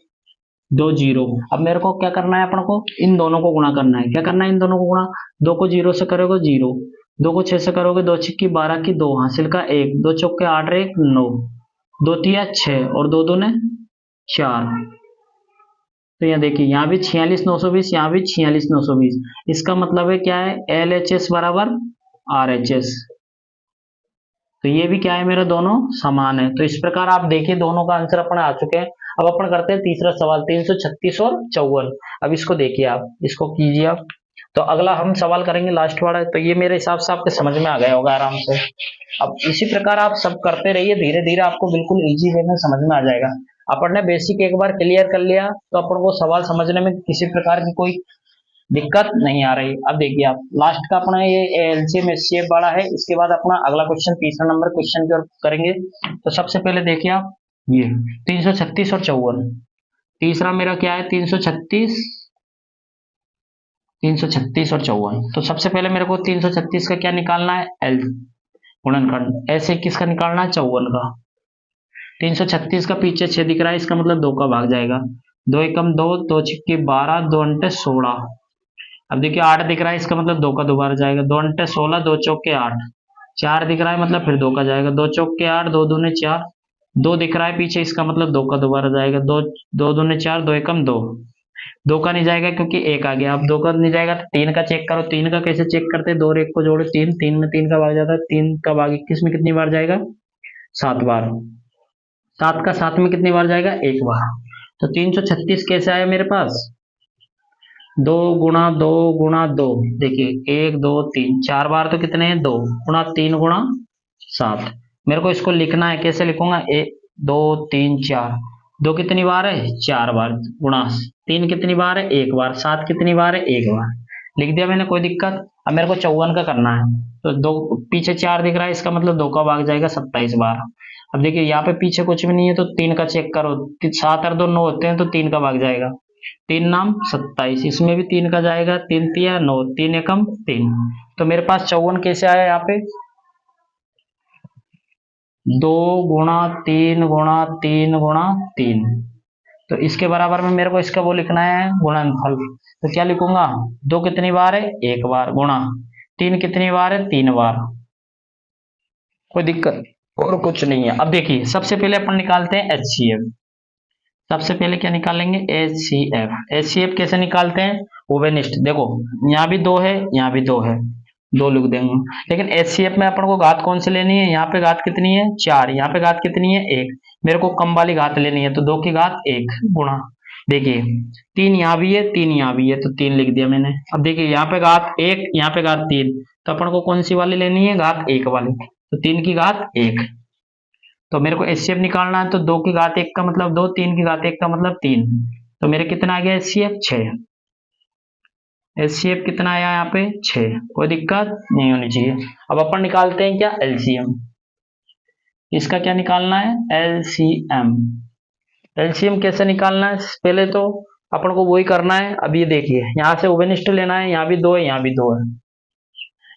2 0। अब मेरे को क्या करना है, अपन को इन दोनों को गुणा करना है। क्या करना है, इन दोनों को गुणा, 2 को 0 से करोगे 0, 2 को 6 से करोगे 2 छिक्की 12 की 2 हासिल का 1, 2 चौके 8 1 9, 2 तिया 6 और 2 दूने 4। तो यहाँ देखिए, यहाँ भी 46 920, यहाँ भी 46 920। इसका मतलब है क्या है, LHS बराबर RHS। तो ये भी क्या है मेरा, दोनों समान है। तो इस प्रकार आप देखिए दोनों का आंसर अपने आ चुके हैं। अब अपन करते हैं तीसरा सवाल, 336 और 54। अब इसको देखिए आप, इसको कीजिए आप। तो अगला हम सवाल करेंगे लास्ट वाला। तो ये मेरे हिसाब से आपके समझ में आ गया होगा आराम से। अब इसी प्रकार आप सब करते रहिए, धीरे धीरे आपको बिल्कुल इजी वे में समझ में आ जाएगा। अपन ने बेसिक एक बार क्लियर कर लिया तो अपन को सवाल समझने में किसी प्रकार की कोई दिक्कत नहीं आ रही। अब देखिए आप, लास्ट का अपना ये एलसीएम एचसीएफ वाला है। इसके बाद अपना अगला क्वेश्चन, तीसरा नंबर क्वेश्चन की ओर करेंगे। तो सबसे पहले देखिए आप, ये 336 और 54। तीसरा मेरा क्या है, 336, 336 और 54। तो सबसे पहले मेरे को 336 का क्या निकालना है, एल गुणनखंड। ऐसे किसका निकालना है, 54 का। 336 का पीछे 6 दिख रहा है, इसका मतलब 2 का भाग जाएगा। 2 एकम 2, 2 छिक्के 12, 2 अंटे 16। अब देखिए 8 दिख रहा है, इसका मतलब 2 का दोबारा जाएगा। 2 अंटे 16, 2 चौके 8। 4 दिख रहा है, मतलब फिर 2 का जाएगा। 2 चौके 8, 2 दूने 4। 2 दिख रहा है पीछे, इसका मतलब 2 का दोबारा जाएगा। 2 2 दूने 4, 2 एकम 2। 2 का नहीं जाएगा क्योंकि 1 आ गया। अब 2 का नहीं जाएगा तो 3 का चेक करो। 3 का कैसे चेक करते हैं, 2 और 1 को जोड़ो 3, 3 में 3 का भाग जाता है। 3 का भाग 21 में कितनी बार जाएगा, 7 बार। 7 का 7 में कितनी बार जाएगा, 1 बार। तो 336 कैसे आया मेरे पास, 2 गुणा 2 गुणा 2। देखिए 1 2 3, 4 बार तो कितने हैं, 2 गुणा 3 गुणा 7। मेरे को इसको लिखना है, कैसे लिखूंगा, 1 2 3 4। 2 कितनी बार है, 4 बार, गुणा 3 कितनी बार है, 1 बार। 7 कितनी बार है, 1 बार। लिख दिया मैंने, कोई दिक्कत। अब मेरे को 54 का करना है। तो 2 पीछे 4 दिख रहा है, इसका मतलब 2 का भाग जाएगा 27 बार। अब देखिए यहाँ पे पीछे कुछ भी नहीं है तो 3 का चेक करो। 7 और 2 9 होते हैं तो 3 का भाग जाएगा। 3 नाम 27, इसमें भी 3 का जाएगा। 3 तिया 9, 3 एकम 3। तो मेरे पास 54 कैसे आया यहाँ पे, 2 गुणा 3 गुणा 3 गुणा 3। तो इसके बराबर में मेरे को इसका वो लिखना है, गुणनफल। तो क्या लिखूंगा, 2 कितनी बार है, 1 बार, गुणा 3 कितनी बार है, 3 बार। कोई दिक्कत और कुछ नहीं है। अब देखिए सबसे पहले अपन निकालते हैं एचसीएफ। सबसे पहले क्या निकालेंगे, एचसीएफ। एचसीएफ कैसे निकालते हैं, ओवेनिस्ट। देखो यहाँ भी 2 है, यहाँ भी 2 है, 2 लिख देंगे। लेकिन एचसीएफ में अपन को घात कौन सी लेनी है, यहाँ पे घात कितनी है, 4। यहाँ पे घात कितनी है, 1। मेरे को कम वाली घात लेनी है, तो 2 की घात 1 गुणा। देखिए 3 यहाँ भी है, 3 यहाँ भी है, तो 3 लिख दिया मैंने। अब देखिए यहाँ पे घात 1, यहाँ पे घात 3, तो अपन को कौन सी वाली लेनी है, घात 1 वाली। तो 3 की घात 1। तो मेरे को एचसीएफ निकालना है, तो 2 की घात 1 का मतलब 2, 3 की घात 1 का मतलब 3। तो मेरे कितना आ गया एचसीएफ, 6। एचसीएफ कितना आया यहाँ पे, 6। कोई दिक्कत नहीं होनी चाहिए। अब अपन निकालते हैं क्या, एलसीएम। इसका क्या निकालना है, एलसीएम। एलसीएम कैसे निकालना है, पहले तो अपन को वही करना है। अब ये देखिए यहाँ से ओवेनिस्ट लेना है, यहाँ भी 2 है, यहाँ भी 2 है।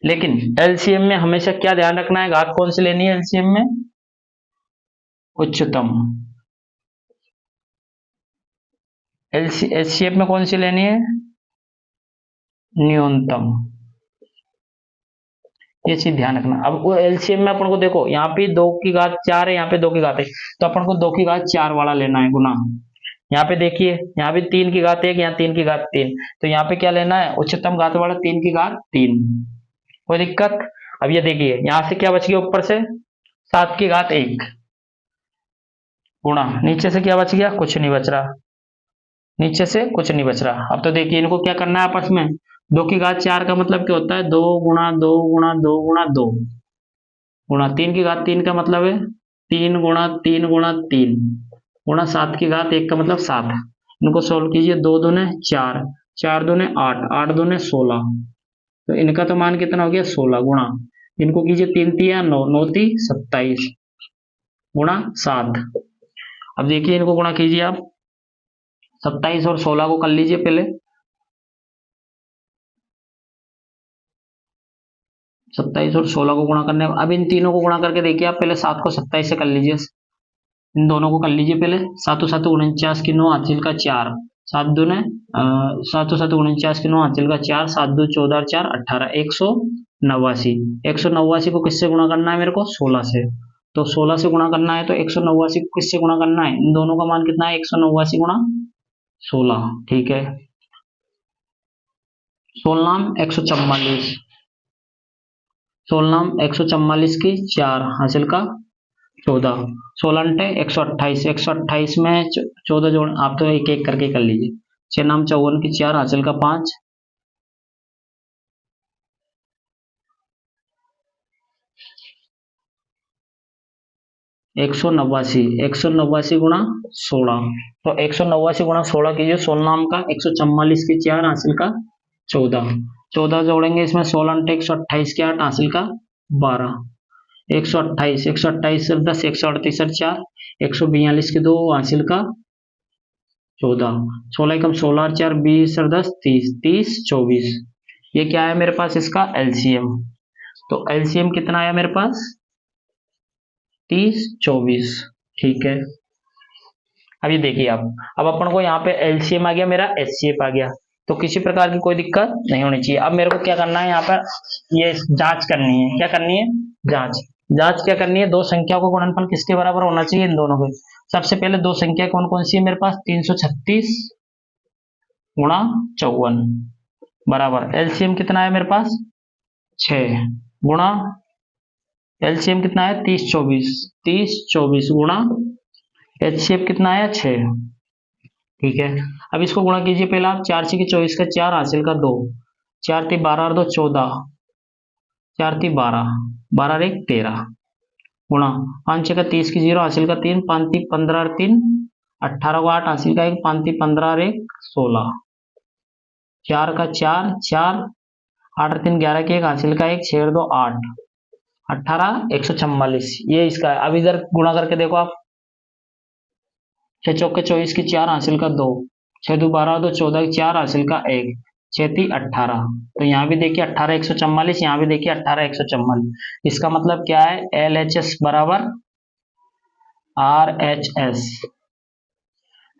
लेकिन एलसीएम में हमेशा क्या ध्यान रखना है, घात कौन सी लेनी है एलसीएम में, उच्चतम। एचसीएफ में कौन सी लेनी है, न्यूनतम। ये चीज ध्यान रखना। अब वो एलसीएम में अपन को देखो, यहाँ पे 2 की घात 4 है, यहाँ पे 2 की घात 1, तो अपन को 2 की घात 4 वाला लेना है, गुना। यहाँ पे देखिए यहाँ भी 3 की घात 1, यहाँ 3 की घात 3, तो यहाँ पे क्या लेना है, उच्चतम घात वाला 3 की घात 3। कोई दिक्कत। अब ये देखिए यहाँ से क्या बच गया, ऊपर से 7 की घात 1 गुणा, नीचे से क्या बच गया, कुछ नहीं बच रहा, नीचे से कुछ नहीं बच रहा। अब तो देखिए इनको क्या करना है आपस में, 2 की घात 4 का मतलब क्या होता है, 2 गुणा 2 गुणा 2 गुणा 2 गुणा 3 की घात 3 का मतलब है 3 गुणा 3 गुणा 3 गुणा 7 की घात 1 का मतलब 7। इनको सोल्व कीजिए, 2 दूने 4, 4 दूने 8, 8 दूने 16। तो इनका तो मान कितना हो गया, 16 गुणा, इनको कीजिए 3 तिया 9, 9 ती 27 गुणा 7। अब देखिए इनको गुणा कीजिए आप, 27 और 16 को कर लीजिए पहले। 27 और 16 को गुणा करने, अब इन तीनों को गुणा करके देखिए आप, पहले 7 को 27 से कर लीजिए, इन दोनों को कर लीजिए पहले। 7 7 49 की 9 हासिल का 4, 7 दूने 7 7 49 की 9 हासिल का 4, 7 2 14 4 18, 189। 189 को किससे गुणा करना है मेरे को, 16 से। तो 16 से गुणा करना है, तो 189 को किससे गुणा करना है, इन दोनों का मान कितना है, 189 गुणा 16। ठीक है, 16 144, 16 144 की 4 हासिल का 14, 16 128, 128 में 14 जोड़, आप तो एक एक करके कर लीजिए। 6 नाम 54 की 4 हासिल का 5, 189, 189 गुणा 16, तो 189 गुणा 16 कीजिए। 16 नाम का 144 की 4 हासिल का 14, 14 जोड़ेंगे इसमें, 16 128 की 8 हासिल का 12, 128, 128 से 10, 138 से 4, 142 की 2 हासिल का 14, 16 कम 16 और 4 20 और 10 30, 30 24। ये क्या है मेरे पास इसका एलसीएम। तो एलसीएम कितना आया मेरे पास 30 24। ठीक है, अब ये देखिए आप, अब अपन को यहाँ पे एलसीएम आ गया, मेरा एचसीएफ आ गया, तो किसी प्रकार की कोई दिक्कत नहीं होनी चाहिए। अब मेरे को क्या करना है यहाँ पर, ये जांच करनी है। क्या करनी है, जांच। जांच क्या करनी है, दो संख्या को गुणनफल किसके बराबर होना चाहिए, इन दोनों के। सबसे पहले दो संख्या कौन कौन सी है मेरे पास, 336 गुणा 54 बराबर एलसीएम कितना है मेरे पास 6 गुणा, एलसीएम कितना है 30 24, 30 24 गुणा एचसीएफ कितना आया 6। ठीक है, अब इसको गुणा कीजिए पहला आप, 4 6 की 24 का 4 हासिल का 2, 4 3 12 और 2 14, 4 3 12, 12 और 1 13 गुणा 5 6 का 30 की 0 हासिल का 3, 5 3 15 और 3 18 को 8 हासिल का 1, 5 3 15 और 1 16, 4 का 4 4, 8 और 3 11 के 1 हासिल का 1, 6 और 2 8, 18 144 ये इसका है। अब इधर गुणा करके देखो आप, 6 चौके 24 की 4 हासिल का 2, 6 2 12 2 14 की 4 हासिल का 1, 6 3 18, तो यहाँ भी देखिए 18 144, यहाँ भी देखिए 18 144। इसका मतलब क्या है, एल एच एस बराबर आर एच एस।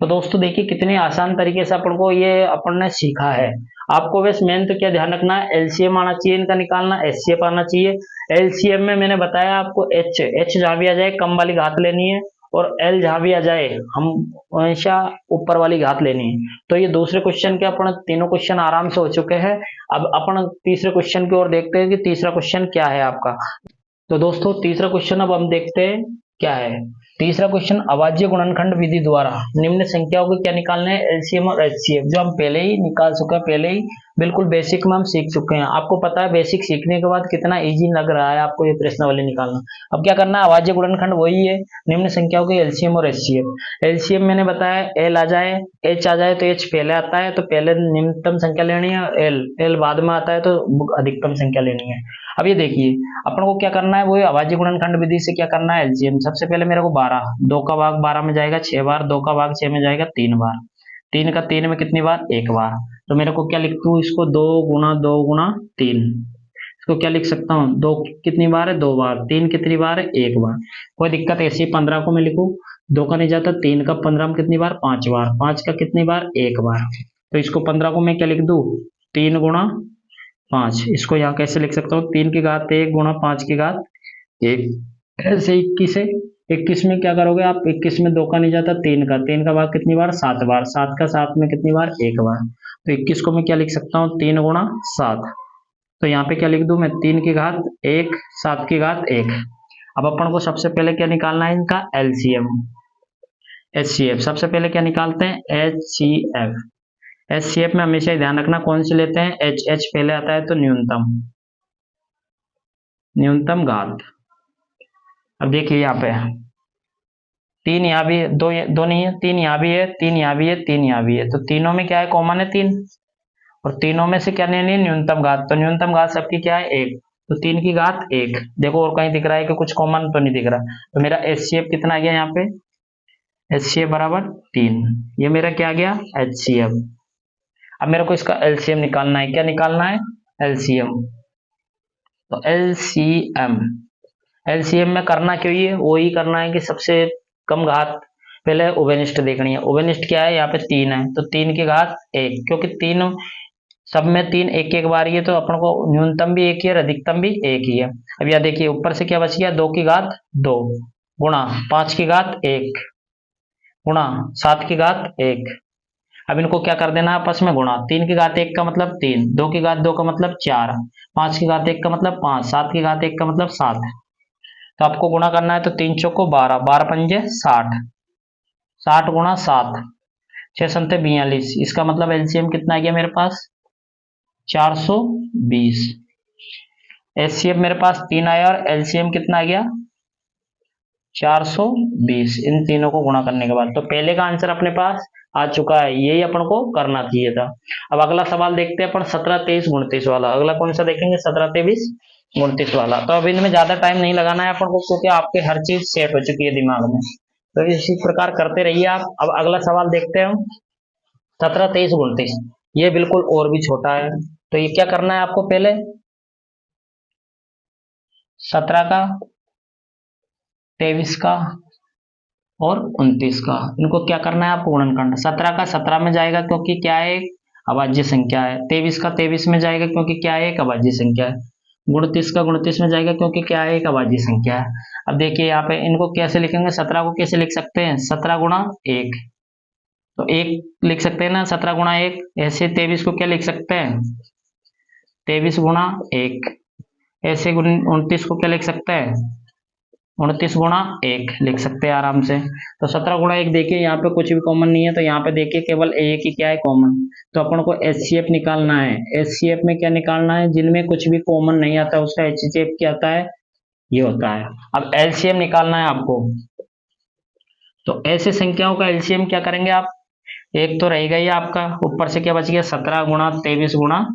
तो दोस्तों देखिए कितने आसान तरीके से अपन को ये अपन ने सीखा है। आपको बस मेन तो क्या ध्यान रखना है, एलसीएम आना चाहिए इनका निकालना, एचसीएफ आना चाहिए। एलसीएम में मैंने बताया आपको एच, एच जहां भी आ जाए कम वाली घात लेनी है, और एल जहां भी आ जाए हम हमेशा ऊपर वाली घात लेनी है। तो ये दूसरे क्वेश्चन के अपन तीनों क्वेश्चन आराम से हो चुके हैं। अब अपन तीसरे क्वेश्चन की ओर देखते हैं कि तीसरा क्वेश्चन क्या है आपका। तो दोस्तों तीसरा क्वेश्चन अब हम देखते हैं क्या है। तीसरा क्वेश्चन, अभाज्य गुणनखंड विधि द्वारा निम्न संख्याओं को क्या निकालना है, एलसीएम और एचसीएफ, जो हम पहले ही निकाल चुके हैं, पहले ही बिल्कुल बेसिक में हम सीख चुके हैं। आपको पता है बेसिक सीखने के बाद कितना इजी लग रहा है आपको ये प्रश्नावली निकालना। अब क्या करना है, अभाज्य गुणनखंड वही है, निम्न संख्याओं के एलसीएम और एचसीएफ। एलसीएम मैंने बताया एल आ जाए, एच आ जाए तो एच पहले आता है तो पहले निम्नतम संख्या लेनी है, एल एल बाद में आता है तो अधिकतम संख्या लेनी है। अब ये देखिए अपन को क्या करना है, वो अभाज्य गुणनखंड विधि से क्या करना है एलसीएम। सबसे पहले मेरे को 12, 2 का भाग 12 में जाएगा 6 बार, 2 का भाग 6 में जाएगा 3 बार, 3 का 3 में कितनी बार 1 बार। तो मेरे को क्या लिख दूं इसको, 2 गुणा 2 गुणा 3, इसको क्या लिख सकता हूँ, 2 कितनी बार है 2 बार, 3 कितनी बार है 1 बार। कोई दिक्कत ऐसी 15 को मैं लिखूं, 2 का नहीं जाता, 3 का 15 में कितनी बार 5 बार, 5 का कितनी बार 1 बार। तो इसको 15 को मैं क्या लिख दूं, 3 गुणा 5, इसको यहाँ कैसे लिख सकता हूँ, 3 की घात 1 गुणा 5 की घात 1। ऐसे 21 है, 21 में क्या करोगे आप, 21 में 2 का नहीं जाता, 3 का भाग कितनी बार 7 बार, 7 का 7 में कितनी बार 1 बार। तो 21 को मैं क्या लिख सकता हूँ, 3 गुणा 7। तो यहाँ पे क्या लिख दूं मैं, 3 की घात 1 7 की घात 1। अब अपन को सबसे पहले क्या निकालना है, इनका एलसीएम एचसीएफ। सबसे पहले क्या निकालते हैं, एचसीएफ। एचसीएफ में हमेशा ध्यान रखना कौन सी लेते हैं, एच, एच पहले आता है तो न्यूनतम, न्यूनतम घात। अब देखिए यहाँ पे 3 यहाँ भी है, दो नहीं है, 3 यहाँ भी है, 3 यहाँ भी है, 3 यहाँ भी है, तो तीनों में क्या है कॉमन है 3, और तीनों में से क्या लेनी है न्यूनतम घात। तो न्यूनतम घात सबकी क्या है 1, तो 3 की घात 1। देखो और कहीं दिख रहा है कि कुछ कॉमन तो नहीं दिख रहा। तो मेरा एचसीएफ कितना आ गया यहाँ पे, एचसीएफ बराबर 3, ये मेरा क्या आ गया एचसीएफ। अब मेरे को इसका एलसीएम निकालना है, क्या निकालना है एलसीएम। तो एलसीएम, एलसीएम में करना क्यों है, वो ही करना है कि सबसे कम घात पहले उभयनिष्ठ देखनी है। उभयनिष्ठ क्या है, यहाँ पे 3 है तो 3 की घात 1, क्योंकि 3 सब में 3 एक एक बार ही है, तो अपन को न्यूनतम भी एक ही है और अधिकतम भी एक ही है। अब यह देखिए ऊपर से क्या बच गया, 2 की घात 2 गुणा 5 की घात 1 गुणा 7 की घात 1। अब इनको क्या कर देना है आपस में गुणा, 3 की घात 1 का मतलब 3, 2 की घात 2 का मतलब 4, 5 की घात 1 का मतलब 5, 7 की घात 1 का मतलब 7। तो आपको गुणा करना है तो 3 चौको 12, 12 पंजे 60, 60 गुणा 7, 6 संते 42, इसका मतलब एलसीएम कितना आ गया मेरे पास 420। एचसीएफ मेरे पास 3 आया और एलसीएम कितना आ गया 420, इन तीनों को गुणा करने के बाद। तो पहले का आंसर अपने पास आ चुका है, यही अपन को करना चाहिए था। अब अगला सवाल देखते हैं अपन 17, 23, 29 वाला। अगला कौन सा देखेंगे 17, 23, 29 वाला। तो अब इनमें ज्यादा टाइम नहीं लगाना है अपन को, क्योंकि आपके हर चीज सेट हो चुकी है दिमाग में। तो इसी प्रकार करते रहिए आप। अब अगला सवाल देखते हैं हम 17, 23, 29। ये बिल्कुल और भी छोटा है। तो ये क्या करना है आपको, पहले 17 का, 23 का और 29 का, इनको क्या करना है आपको गुणन करना। 17 का 17 में जाएगा क्योंकि क्या है एक अभाज्य संख्या है। 23 का 23 में जाएगा क्योंकि क्या है एक अभाज्य संख्या है। 29 का 29 में जाएगा क्योंकि क्या है एक अभाज्य संख्या है। अब देखिए यहाँ पे इनको कैसे लिखेंगे, 17 को कैसे लिख सकते हैं 17 गुणा 1, तो 1 लिख सकते हैं ना 17 गुणा 1। ऐसे 23 को क्या लिख सकते हैं 23 गुणा 1। ऐसे 29 को क्या लिख सकते हैं 29 गुणा 1 लिख सकते हैं आराम से। तो 17 गुणा 1 देखिए यहाँ पे कुछ भी कॉमन नहीं है, तो यहाँ पे देखिए केवल एक ही क्या है कॉमन। तो अपन को एचसीएफ निकालना है। एचसीएफ में क्या निकालना है, जिनमें कुछ भी कॉमन नहीं आता उसका एचसीएफ क्या आता है, ये होता है। अब एलसीएम निकालना है आपको, तो ऐसे संख्याओं का एलसीएम क्या करेंगे आप, एक तो रहेगा ही आपका, ऊपर से क्या बच गया 17 गुणा 23 गुणा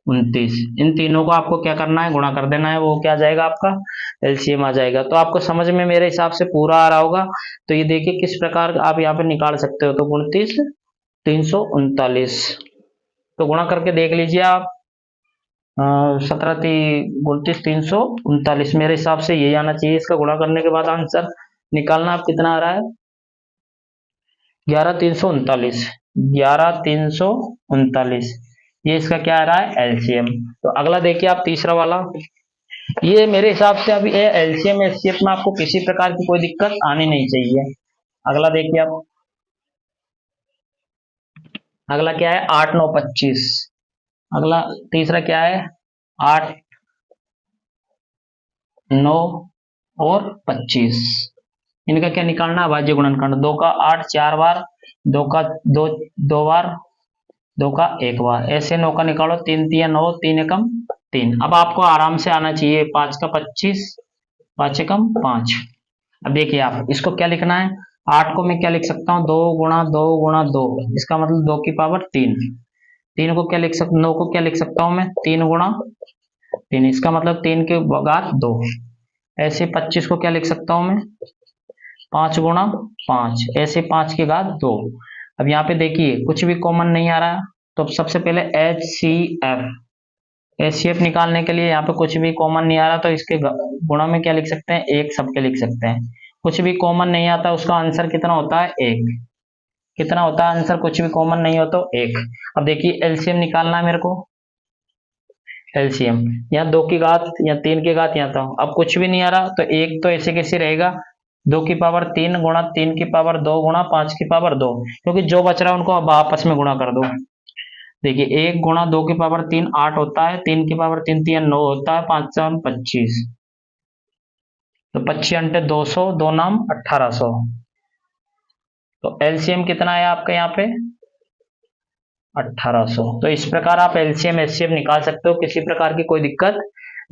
29, इन तीनों को आपको क्या करना है गुणा कर देना है, वो क्या आ जाएगा आपका एलसीएम आ जाएगा। तो आपको समझ में मेरे हिसाब से पूरा आ रहा होगा। तो ये देखिए किस प्रकार आप यहाँ पे निकाल सकते हो। तो 29 339, तो गुणा करके देख लीजिए आप। 17 29 339 मेरे हिसाब से यही आना चाहिए। इसका गुणा करने के बाद आंसर निकालना आप कितना आ रहा है 11 339, 11 339, ये इसका क्या आ रहा है एलसीएम। तो अगला देखिए आप तीसरा वाला। ये मेरे हिसाब से अभी एलसीएम एचसीएफ में आपको किसी प्रकार की कोई दिक्कत आनी नहीं चाहिए। अगला देखिए आप, अगला क्या है 8 9 25। अगला तीसरा क्या है 8 9 और 25, इनका क्या निकालना है अभाज्य गुणनखंड। 2 का 8 4 बार, 2 का 2 2 बार, 2 का 1 बार, ऐसे 9 का निकालो 3 3 9, 3 एकम 3। अब आपको आराम से आना चाहिए 5 का 25, 5 एकम 5। अब देखिए आप इसको क्या लिखना है, 8 को मैं क्या लिख सकता हूँ 2 गुणा 2 गुणा 2, इसका मतलब 2 की पावर 3। 3 को क्या लिख सकता, 9 को क्या लिख सकता हूँ मैं 3 गुणा 3, इसका मतलब 3 की घात 2। ऐसे 25 को क्या लिख सकता हूँ मैं 5 गुणा 5, ऐसे 5 की घात 2। अब यहाँ पे देखिए कुछ भी कॉमन नहीं आ रहा, तो सबसे पहले एच सी एफ, एचसीएफ निकालने के लिए यहाँ पे कुछ भी कॉमन नहीं आ रहा, तो इसके गुणा में क्या लिख सकते हैं एक, सबके लिख सकते हैं। कुछ भी कॉमन नहीं आता उसका आंसर कितना होता है एक, कितना होता है आंसर, कुछ भी कॉमन नहीं हो तो एक। अब देखिए एलसीएम निकालना है मेरे को, एलसीएम यहाँ 2 की घात या 3 की घात यहाँ तो अब कुछ भी नहीं आ रहा, तो एक तो ऐसे कैसे रहेगा 2 की पावर 3 गुणा 3 की पावर 2 गुणा 5 की पावर 2, क्योंकि जो बच रहा है उनको अब आपस में गुणा कर दो। देखिए 1 गुणा 2 की पावर 3 8 होता है, 3 की पावर 3 3 9 होता है, 5 4 25, तो 25 अंटे 200, 2 नाम 1800। तो एलसीएम कितना है आपका यहाँ पे 1800। तो इस प्रकार आप एलसीएम एचसीएफ निकाल सकते हो, किसी प्रकार की कोई दिक्कत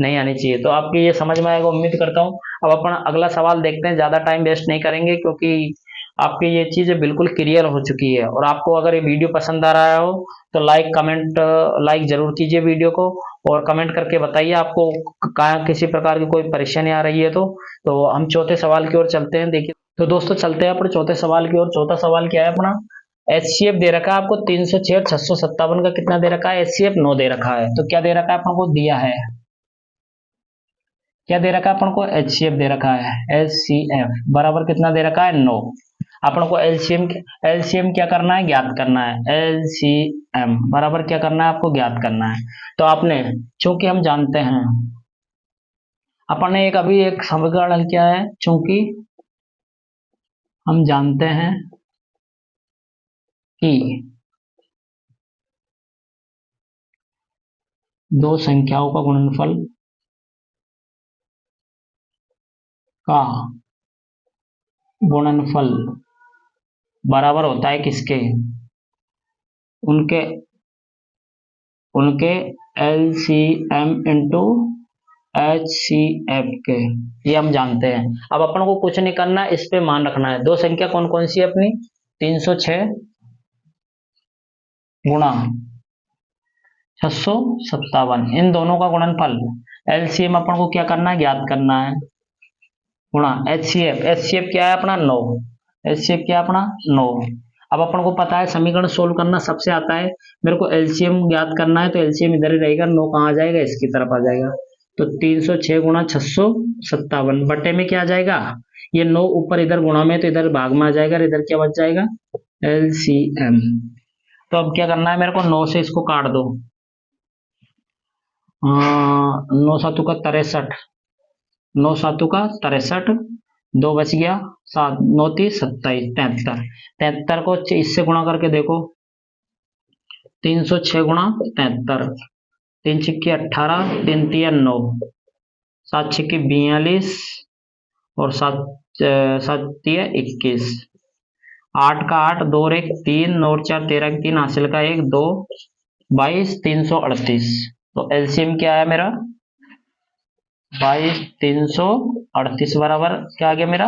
नहीं आनी चाहिए। तो आपकी ये समझ में आएगा उम्मीद करता हूँ। अब अपन अगला सवाल देखते हैं, ज्यादा टाइम वेस्ट नहीं करेंगे क्योंकि आपकी ये चीजें बिल्कुल क्लियर हो चुकी है। और आपको अगर ये वीडियो पसंद आ रहा हो तो लाइक कमेंट लाइक जरूर कीजिए वीडियो को, और कमेंट करके बताइए आपको कहाँ किसी प्रकार की कोई परेशानी आ रही है। तो हम चौथे सवाल की ओर चलते हैं। देखिए तो दोस्तों चलते हैं अपने चौथे सवाल की ओर। चौथा सवाल क्या है अपना, एचसीएफ दे रखा है आपको 306 657 का कितना दे रखा है एचसीएफ 9 दे रखा है। तो क्या दे रखा है अपन को दिया है, क्या दे रखा है अपन को एचसीएफ दे रखा है, एचसीएफ बराबर कितना दे रखा है 9। अपन को एलसीएम एलसीएम क्या करना है ज्ञात करना है, एलसीएम बराबर क्या करना है आपको ज्ञात करना है। तो आपने चूंकि हम जानते हैं, अपन ने एक अभी एक समीकरण हल किया है, चूंकि हम जानते हैं कि दो संख्याओं का गुणनफल का गुणनफल बराबर होता है किसके, उनके उनके LCM इंटू HCF के। ये हम जानते हैं। अब अपन को कुछ नहीं करना है, इस पे मान रखना है। दो संख्या कौन कौन सी है अपनी, 306 गुणा 657, इन दोनों का गुणनफल LCM अपन को क्या करना है, ज्ञात करना है, गुणा HCF क्या है अपना 9, HCF क्या है अपना 9। अब अपन को पता है समीकरण सोल्व करना सबसे आता है, मेरे को LCM ज्ञात करना है, तो LCM इधर ही रहेगा, 9 कहाँ आ जाएगा, इसकी तरफ आ जाएगा। तो 306 गुणा 657 बटे में क्या आ जाएगा, ये 9 ऊपर इधर गुणा में, तो इधर भाग में आ जाएगा, इधर क्या बच जाएगा LCM। तो अब क्या करना है मेरे को, 9 से इसको काट दो, 9 सातु का 63, 9 सातु का 63, 2 बच गया 7, 9 30 27, 73, 73 को इससे गुणा करके देखो, 306 गुणा 73, 3 छिक्की 18, 3 तिया 9, 7 छिक्की 42 और 7 तिया 21, 8 का 8, 2 और 1 3, 9 और 4 13 3, हासिल का 1 2, 22 338। तो LCM क्या है मेरा 22 338 बराबर क्या आ गया मेरा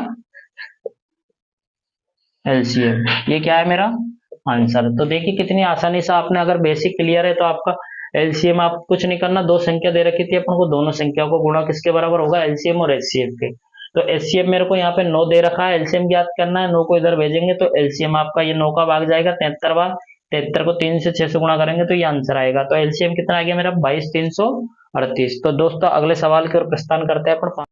LCM। ये क्या है मेरा आंसर। तो देखिए कितनी आसानी से आपने, अगर बेसिक क्लियर है तो आपका LCM आप कुछ नहीं करना, दो संख्या दे रखी थी अपन को, दोनों संख्या को गुणा किसके बराबर होगा, LCM और HCF के। तो HCF मेरे को यहाँ पे 9 दे रखा है, LCM ज्ञात करना है, 9 को इधर भेजेंगे तो LCM आपका ये 9 का भाग जाएगा 73 बार, 73 को 3 से 6 से गुणा करेंगे तो ये आंसर आएगा। तो LCM कितना आ गया मेरा 22 338। तो दोस्तों अगले सवाल की ओर प्रस्थान करते हैं अपन।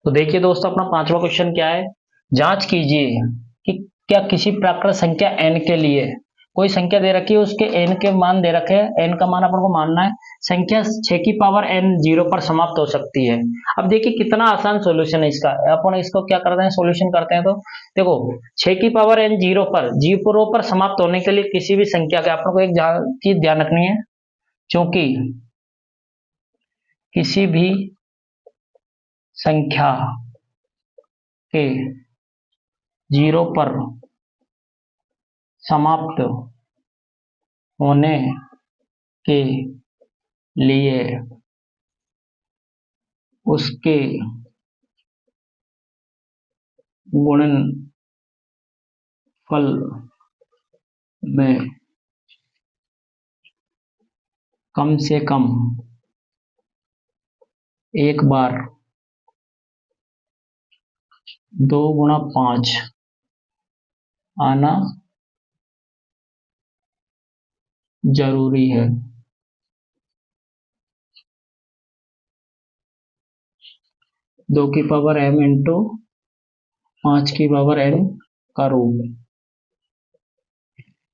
तो देखिए दोस्तों अपना पांचवा क्वेश्चन क्या है, जांच कीजिए कि क्या किसी प्राकृत संख्या n के लिए, कोई संख्या दे रखी है, उसके n के मान दे रखे हैं, n का मान अपन को मानना है, संख्या 6 की पावर n 0 पर समाप्त हो सकती है। अब देखिए कितना आसान सॉल्यूशन है इसका, अपन इसको क्या करते हैं सॉल्यूशन करते हैं। तो देखो 6 की पावर n 0 पर समाप्त होने के लिए किसी भी संख्या के, अपन को एक चीज ध्यान रखनी है, क्योंकि किसी भी संख्या के 0 पर समाप्त होने के लिए उसके गुणनफल में कम से कम एक बार 2 गुणा 5 आना जरूरी है। 2 की पावर m इंटू 5 की पावर n का रूप।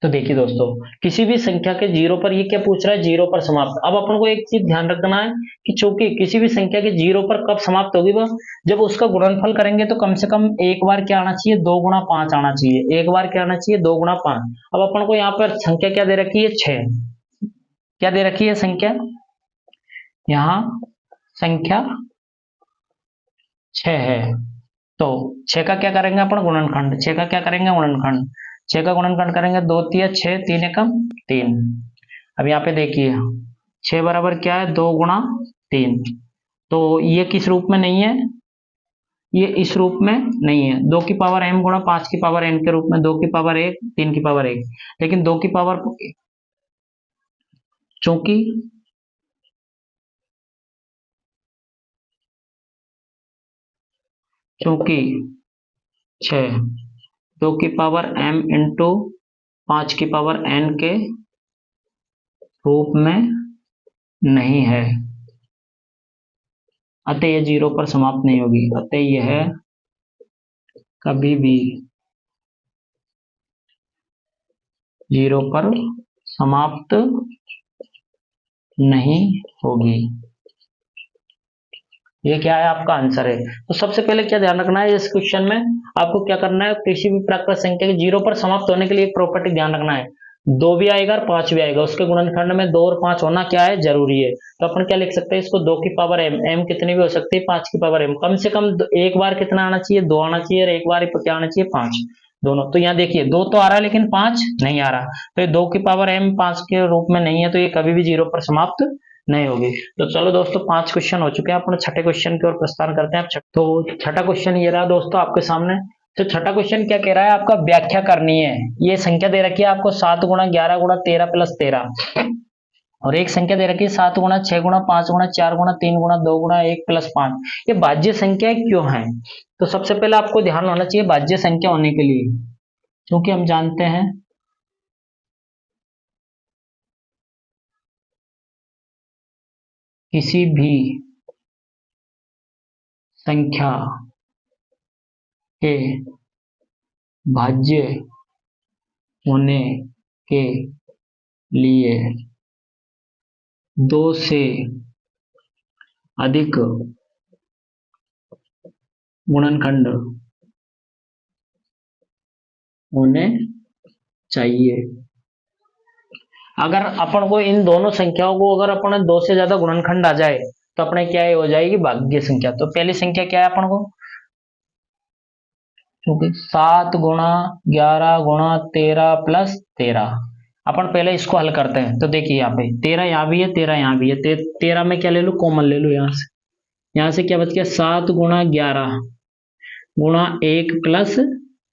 तो देखिए दोस्तों किसी भी संख्या के 0 पर, ये क्या पूछ रहा है 0 पर समाप्त। अब अपन को एक चीज ध्यान रखना है कि चूंकि किसी भी संख्या के 0 पर कब समाप्त होगी वह, जब उसका गुणनफल करेंगे तो कम से कम एक बार क्या आना चाहिए 2 गुणा 5 आना चाहिए, एक बार क्या आना चाहिए 2 गुणा 5। अब अपन को यहाँ पर संख्या क्या दे रखी है 6, क्या दे रखी है संख्या, यहाँ संख्या 6 है, तो 6 का क्या करेंगे अपन गुणनखंड, 6 का क्या करेंगे गुणनखंड, 6 का गुणनखंड करेंगे 2 तिया 6, 3 एकम 3। अब यहाँ पे देखिए 6 बराबर क्या है 2 गुणा 3, तो ये किस रूप में नहीं है, ये इस रूप में नहीं है, 2 की पावर m गुणा 5 की पावर n के रूप में, 2 की पावर 1 3 की पावर 1, लेकिन 2 की पावर, चूंकि चूंकि 6 2 की पावर m इंटू 5 की पावर n के रूप में नहीं है, अतः यह 0 पर समाप्त नहीं होगी, अतः यह कभी भी 0 पर समाप्त नहीं होगी। ये क्या है आपका आंसर है। तो सबसे पहले क्या ध्यान रखना है इस क्वेश्चन में, आपको क्या करना है, किसी भी प्राकृत संख्या के 0 पर समाप्त होने के लिए एक प्रॉपर्टी ध्यान रखना है, 2 भी आएगा और 5 भी आएगा, उसके गुणनखंड में 2 और 5 होना क्या है, जरूरी है। तो अपन क्या लिख सकते हैं इसको, 2 की पावर m, m कितनी भी हो सकती है 5 की पावर m, कम से कम एक बार कितना आना चाहिए, 2 आना चाहिए, और एक बार क्या आना चाहिए, 5 दोनों। तो यहाँ देखिए 2 तो आ रहा है लेकिन 5 नहीं आ रहा, तो ये 2 की पावर m 5 के रूप में नहीं है, तो ये कभी भी 0 पर समाप्त नहीं होगी। तो चलो दोस्तों 5 क्वेश्चन हो चुके हैं, अपने छठे क्वेश्चन की ओर प्रस्थान करते हैं। तो छठा क्वेश्चन ये रहा दोस्तों आपके सामने। तो छठा क्वेश्चन क्या कह रहा है, आपका व्याख्या करनी है। ये संख्या दे रखी है आपको 7 गुणा 11 गुणा 13 प्लस 13, और एक संख्या दे रखी है 7 गुणा 6 गुणा 5 गुणा 4 गुणा 3 गुणा 2 गुणा 1 प्लस 5। ये भाज्य संख्या क्यों है? तो सबसे पहले आपको ध्यान होना चाहिए भाज्य संख्या होने के लिए, क्योंकि हम जानते हैं किसी भी संख्या के भाज्य होने के लिए 2 से अधिक गुणनखंड होने चाहिए। अगर अपन को इन दोनों संख्याओं को अगर अपन 2 से ज्यादा गुणनखंड आ जाए तो अपने क्या हो जाएगी, भाज्य संख्या। तो पहली संख्या क्या है अपन को, क्योंकि 7 गुणा 11 गुणा 13 प्लस 13, अपन पहले इसको हल करते हैं। तो देखिए यहाँ पे 13 यहाँ भी है 13 यहाँ भी है, 13 में क्या ले लो, कॉमन ले लो यहाँ से क्या बच गया, 7 गुणा 11 गुणा 1 प्लस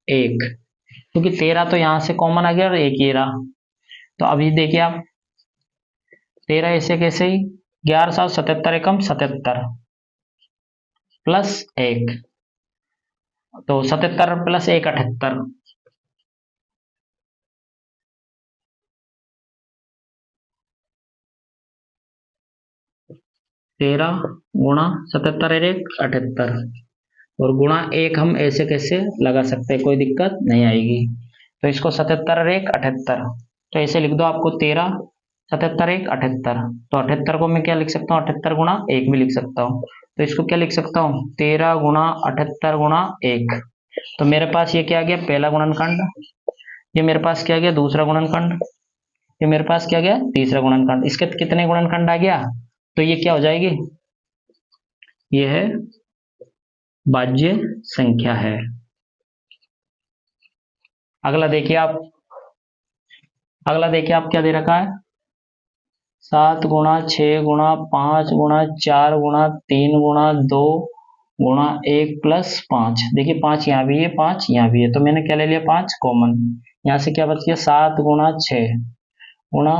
1, क्योंकि 13 तो यहाँ से कॉमन आ गया और 1 ये रहा। तो अभी देखिए आप 13 ऐसे कैसे ही, 11 7 77 एकम 77 प्लस 1, तो 77 प्लस 1 78, तेरह गुणा 77 1 78, और गुणा 1 हम ऐसे कैसे लगा सकते हैं, कोई दिक्कत नहीं आएगी। तो इसको 77 1 78, तो ऐसे लिख दो आपको 13 77 1 78, तो 78 को मैं क्या लिख सकता हूँ, 78 गुणा 1 भी लिख सकता हूँ। तो इसको क्या लिख सकता हूँ, 13 गुणा 78 गुणा 1। तो मेरे पास ये क्या आ गया, पहला गुणनखंड, ये मेरे पास क्या आ गया, दूसरा गुणनखंड, ये मेरे पास क्या गया, तीसरा गुणनखंड। इसके कितने गुणनखंड आ गया, तो ये क्या हो जाएगी, ये है भाज्य संख्या है। अगला देखिए आप, अगला देखिए आप क्या दे रखा है, 7 गुणा 6 गुणा 5 गुणा 4 गुणा 3 गुणा 2 गुणा 1 प्लस 5। देखिए 5 यहाँ भी है 5 यहाँ भी है, तो मैंने क्या ले लिया, 5 कॉमन। यहाँ से क्या बच गया, 7 गुणा 6 गुणा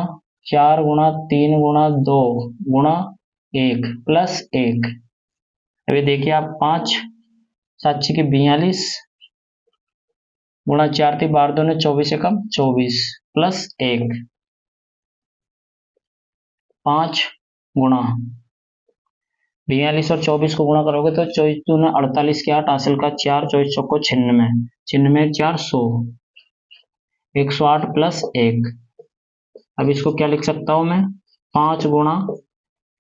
4 गुणा 3 गुणा 2 गुणा 1 प्लस 1। अभी देखिए आप 5 7 6 42 गुणा 4 थी 12 2 24 एकम 24 प्लस 1, 5 गुणा 42 और 24 को गुणा करोगे तो 24 दूना 48 के 8 हासिल का 4 24 चौको 96 96 4 100 108 प्लस 1। अब इसको क्या लिख सकता हूं मैं, 5 गुणा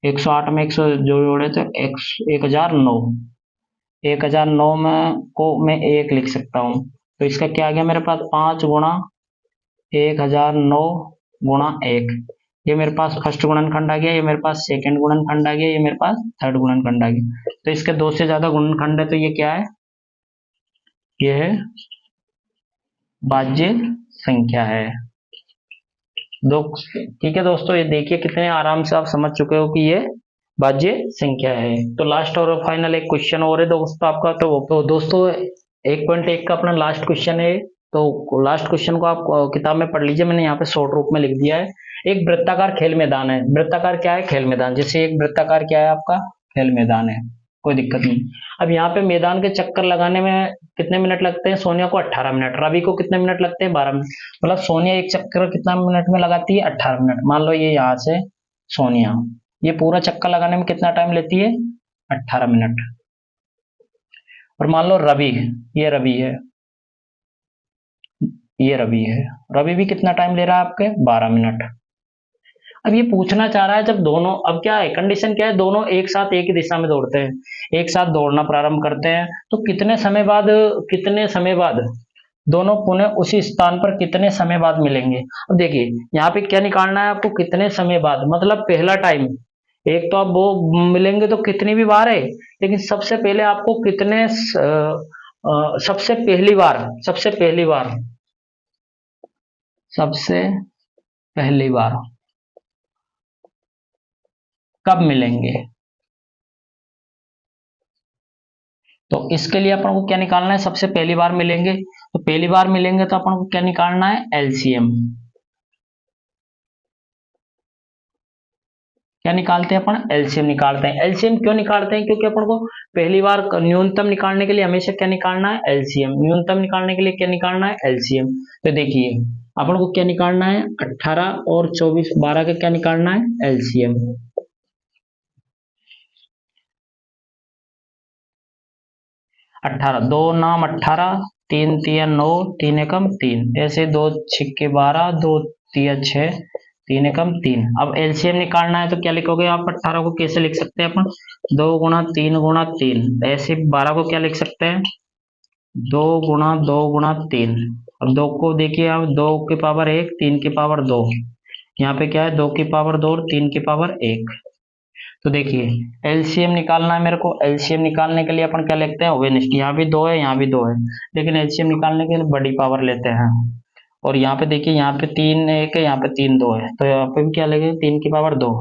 108 में 100 जोड़े तो 1009, 1009 में को मैं 1 लिख सकता हूँ। तो इसका क्या आ गया मेरे पास, 5 गुणा 1009 गुणा 1। ये मेरे पास फर्स्ट गुणनखंड आ गया, ये मेरे पास सेकंड गुणनखंड आ गया, ये मेरे पास थर्ड गुणनखंड आ गया। तो इसके 2 से ज्यादा गुणनखंड है, तो ये क्या है, ये है भाज्य संख्या है। दो, ठीक है दोस्तों, ये देखिए कितने आराम से आप समझ चुके हो कि ये भाज्य संख्या है। तो लास्ट और फाइनल एक क्वेश्चन और है दोस्तों आपका। तो दोस्तों 1.1 का अपना लास्ट क्वेश्चन है। तो लास्ट क्वेश्चन को आप किताब में पढ़ लीजिए, मैंने यहाँ पे शॉर्ट रूप में लिख दिया है। एक वृत्ताकार खेल मैदान है, वृत्ताकार क्या है, खेल मैदान। जैसे एक वृत्ताकार क्या है आपका, खेल मैदान है, कोई दिक्कत नहीं। अब यहाँ पे मैदान के चक्कर लगाने में कितने मिनट लगते हैं, सोनिया को 18 मिनट, रवि को कितने मिनट लगते हैं, 12 मिनट। मतलब सोनिया एक चक्कर कितना मिनट में लगाती है, 18 मिनट। मान लो ये यहाँ से सोनिया ये पूरा चक्कर लगाने में कितना टाइम लेती है, 18 मिनट। और मान लो रवि, ये रवि है, ये रवि है, रवि भी कितना टाइम ले रहा है आपके, 12 मिनट। अब ये पूछना चाह रहा है जब दोनों, अब क्या है कंडीशन क्या है, दोनों एक साथ एक ही दिशा में दौड़ते हैं, एक साथ दौड़ना प्रारंभ करते हैं, तो कितने समय बाद दोनों पुनः उसी स्थान पर कितने समय बाद मिलेंगे। अब देखिए यहाँ पे क्या निकालना है आपको, कितने समय बाद, मतलब पहला टाइम। एक तो आप वो मिलेंगे तो कितनी भी बार है, लेकिन सबसे पहले आपको कितने सबसे पहली बार, सबसे पहली बार, सबसे पहली बार कब मिलेंगे। तो इसके लिए अपन को क्या निकालना है, सबसे पहली बार मिलेंगे, तो पहली बार मिलेंगे तो अपन को क्या निकालना है, एलसीएम। क्या निकालते हैं अपन, एलसीएम निकालते हैं। एलसीएम क्यों निकालते हैं, क्योंकि अपन को पहली बार न्यूनतम निकालने के लिए हमेशा क्या निकालना है, एलसीएम। न्यूनतम निकालने के लिए क्या निकालना है, एलसीएम। तो देखिए अपन को क्या निकालना है, 18 और 24, 12 का क्या निकालना है, एलसीएम। 18, दो नाम 18, तीन तिया 9, तीन एकम 3, ऐसे दो छिक्के 12, दो तिया 6, तीन एकम 3। अब एलसीएम निकालना है तो क्या लिखोगे आप, 18 को कैसे लिख सकते हैं अपन, 2 गुणा 3 गुणा 3। ऐसे 12 को क्या लिख सकते हैं, 2 गुणा 2 गुणा 3। अब 2 को देखिए आप, 2 की पावर 1, 3 की पावर 2, यहाँ पे क्या है, 2 की पावर 2 और 3 की पावर 1। तो देखिए एलसीएम निकालना है मेरे को। एलसीएम निकालने के लिए अपन क्या लिखते हैं, ओवेनिस्ट। यहाँ भी 2 है, यहाँ भी 2 है, लेकिन एलसीएम निकालने के लिए बड़ी पावर लेते हैं। और यहाँ पे देखिए, यहाँ पे 3 1 है, यहाँ पे 3 2 है, तो यहाँ पे भी क्या लगेगा, 3 की पावर 2।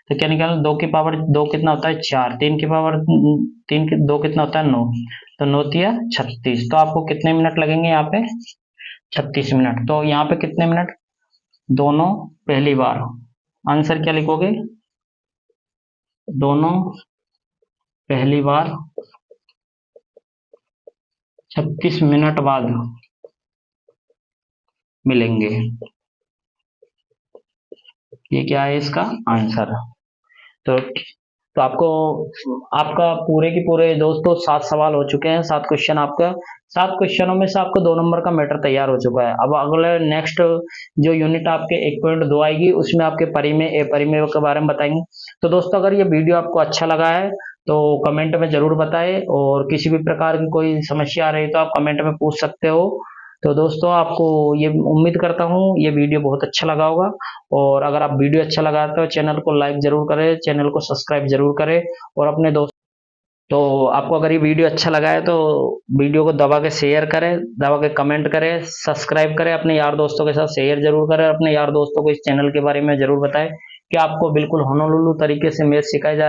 तो क्या निकालना, 2 की पावर 2 कितना होता है, 4, 3 की पावर 3 की 2 कितना होता है, 9, तो 9 तिया 36। तो आपको कितने मिनट लगेंगे यहाँ पे, 36 मिनट। तो यहाँ पे कितने मिनट, दोनों पहली बार। आंसर क्या लिखोगे, दोनों पहली बार 36 मिनट बाद मिलेंगे। ये क्या है इसका आंसर। तो आपको, आपका पूरे के पूरे दोस्तों 7 सवाल हो चुके हैं, 7 क्वेश्चन आपका। 7 क्वेश्चनों में से आपको 2 नंबर का मैटर तैयार हो चुका है। अब अगले नेक्स्ट जो यूनिट आपके 1.2 आएगी, उसमें आपके परिमेय अपरिमेय के बारे में बताएंगे। तो दोस्तों अगर ये वीडियो आपको अच्छा लगा है तो कमेंट में जरूर बताएं, और किसी भी प्रकार की कोई समस्या आ रही है तो आप कमेंट में पूछ सकते हो। तो दोस्तों आपको ये उम्मीद करता हूँ ये वीडियो बहुत अच्छा लगा होगा, और अगर आप वीडियो अच्छा लगा तो चैनल को लाइक जरूर करें, चैनल को सब्सक्राइब जरूर करें, और अपने दोस्त, तो आपको अगर ये वीडियो अच्छा लगा है तो वीडियो को दबा के शेयर करें, दबा के कमेंट करें, सब्सक्राइब करें, अपने यार दोस्तों के साथ शेयर जरूर करें, अपने यार दोस्तों को इस चैनल के बारे में जरूर बताएं कि आपको बिल्कुल होनोलुलु तरीके से मैथ सिखाई जा रही है।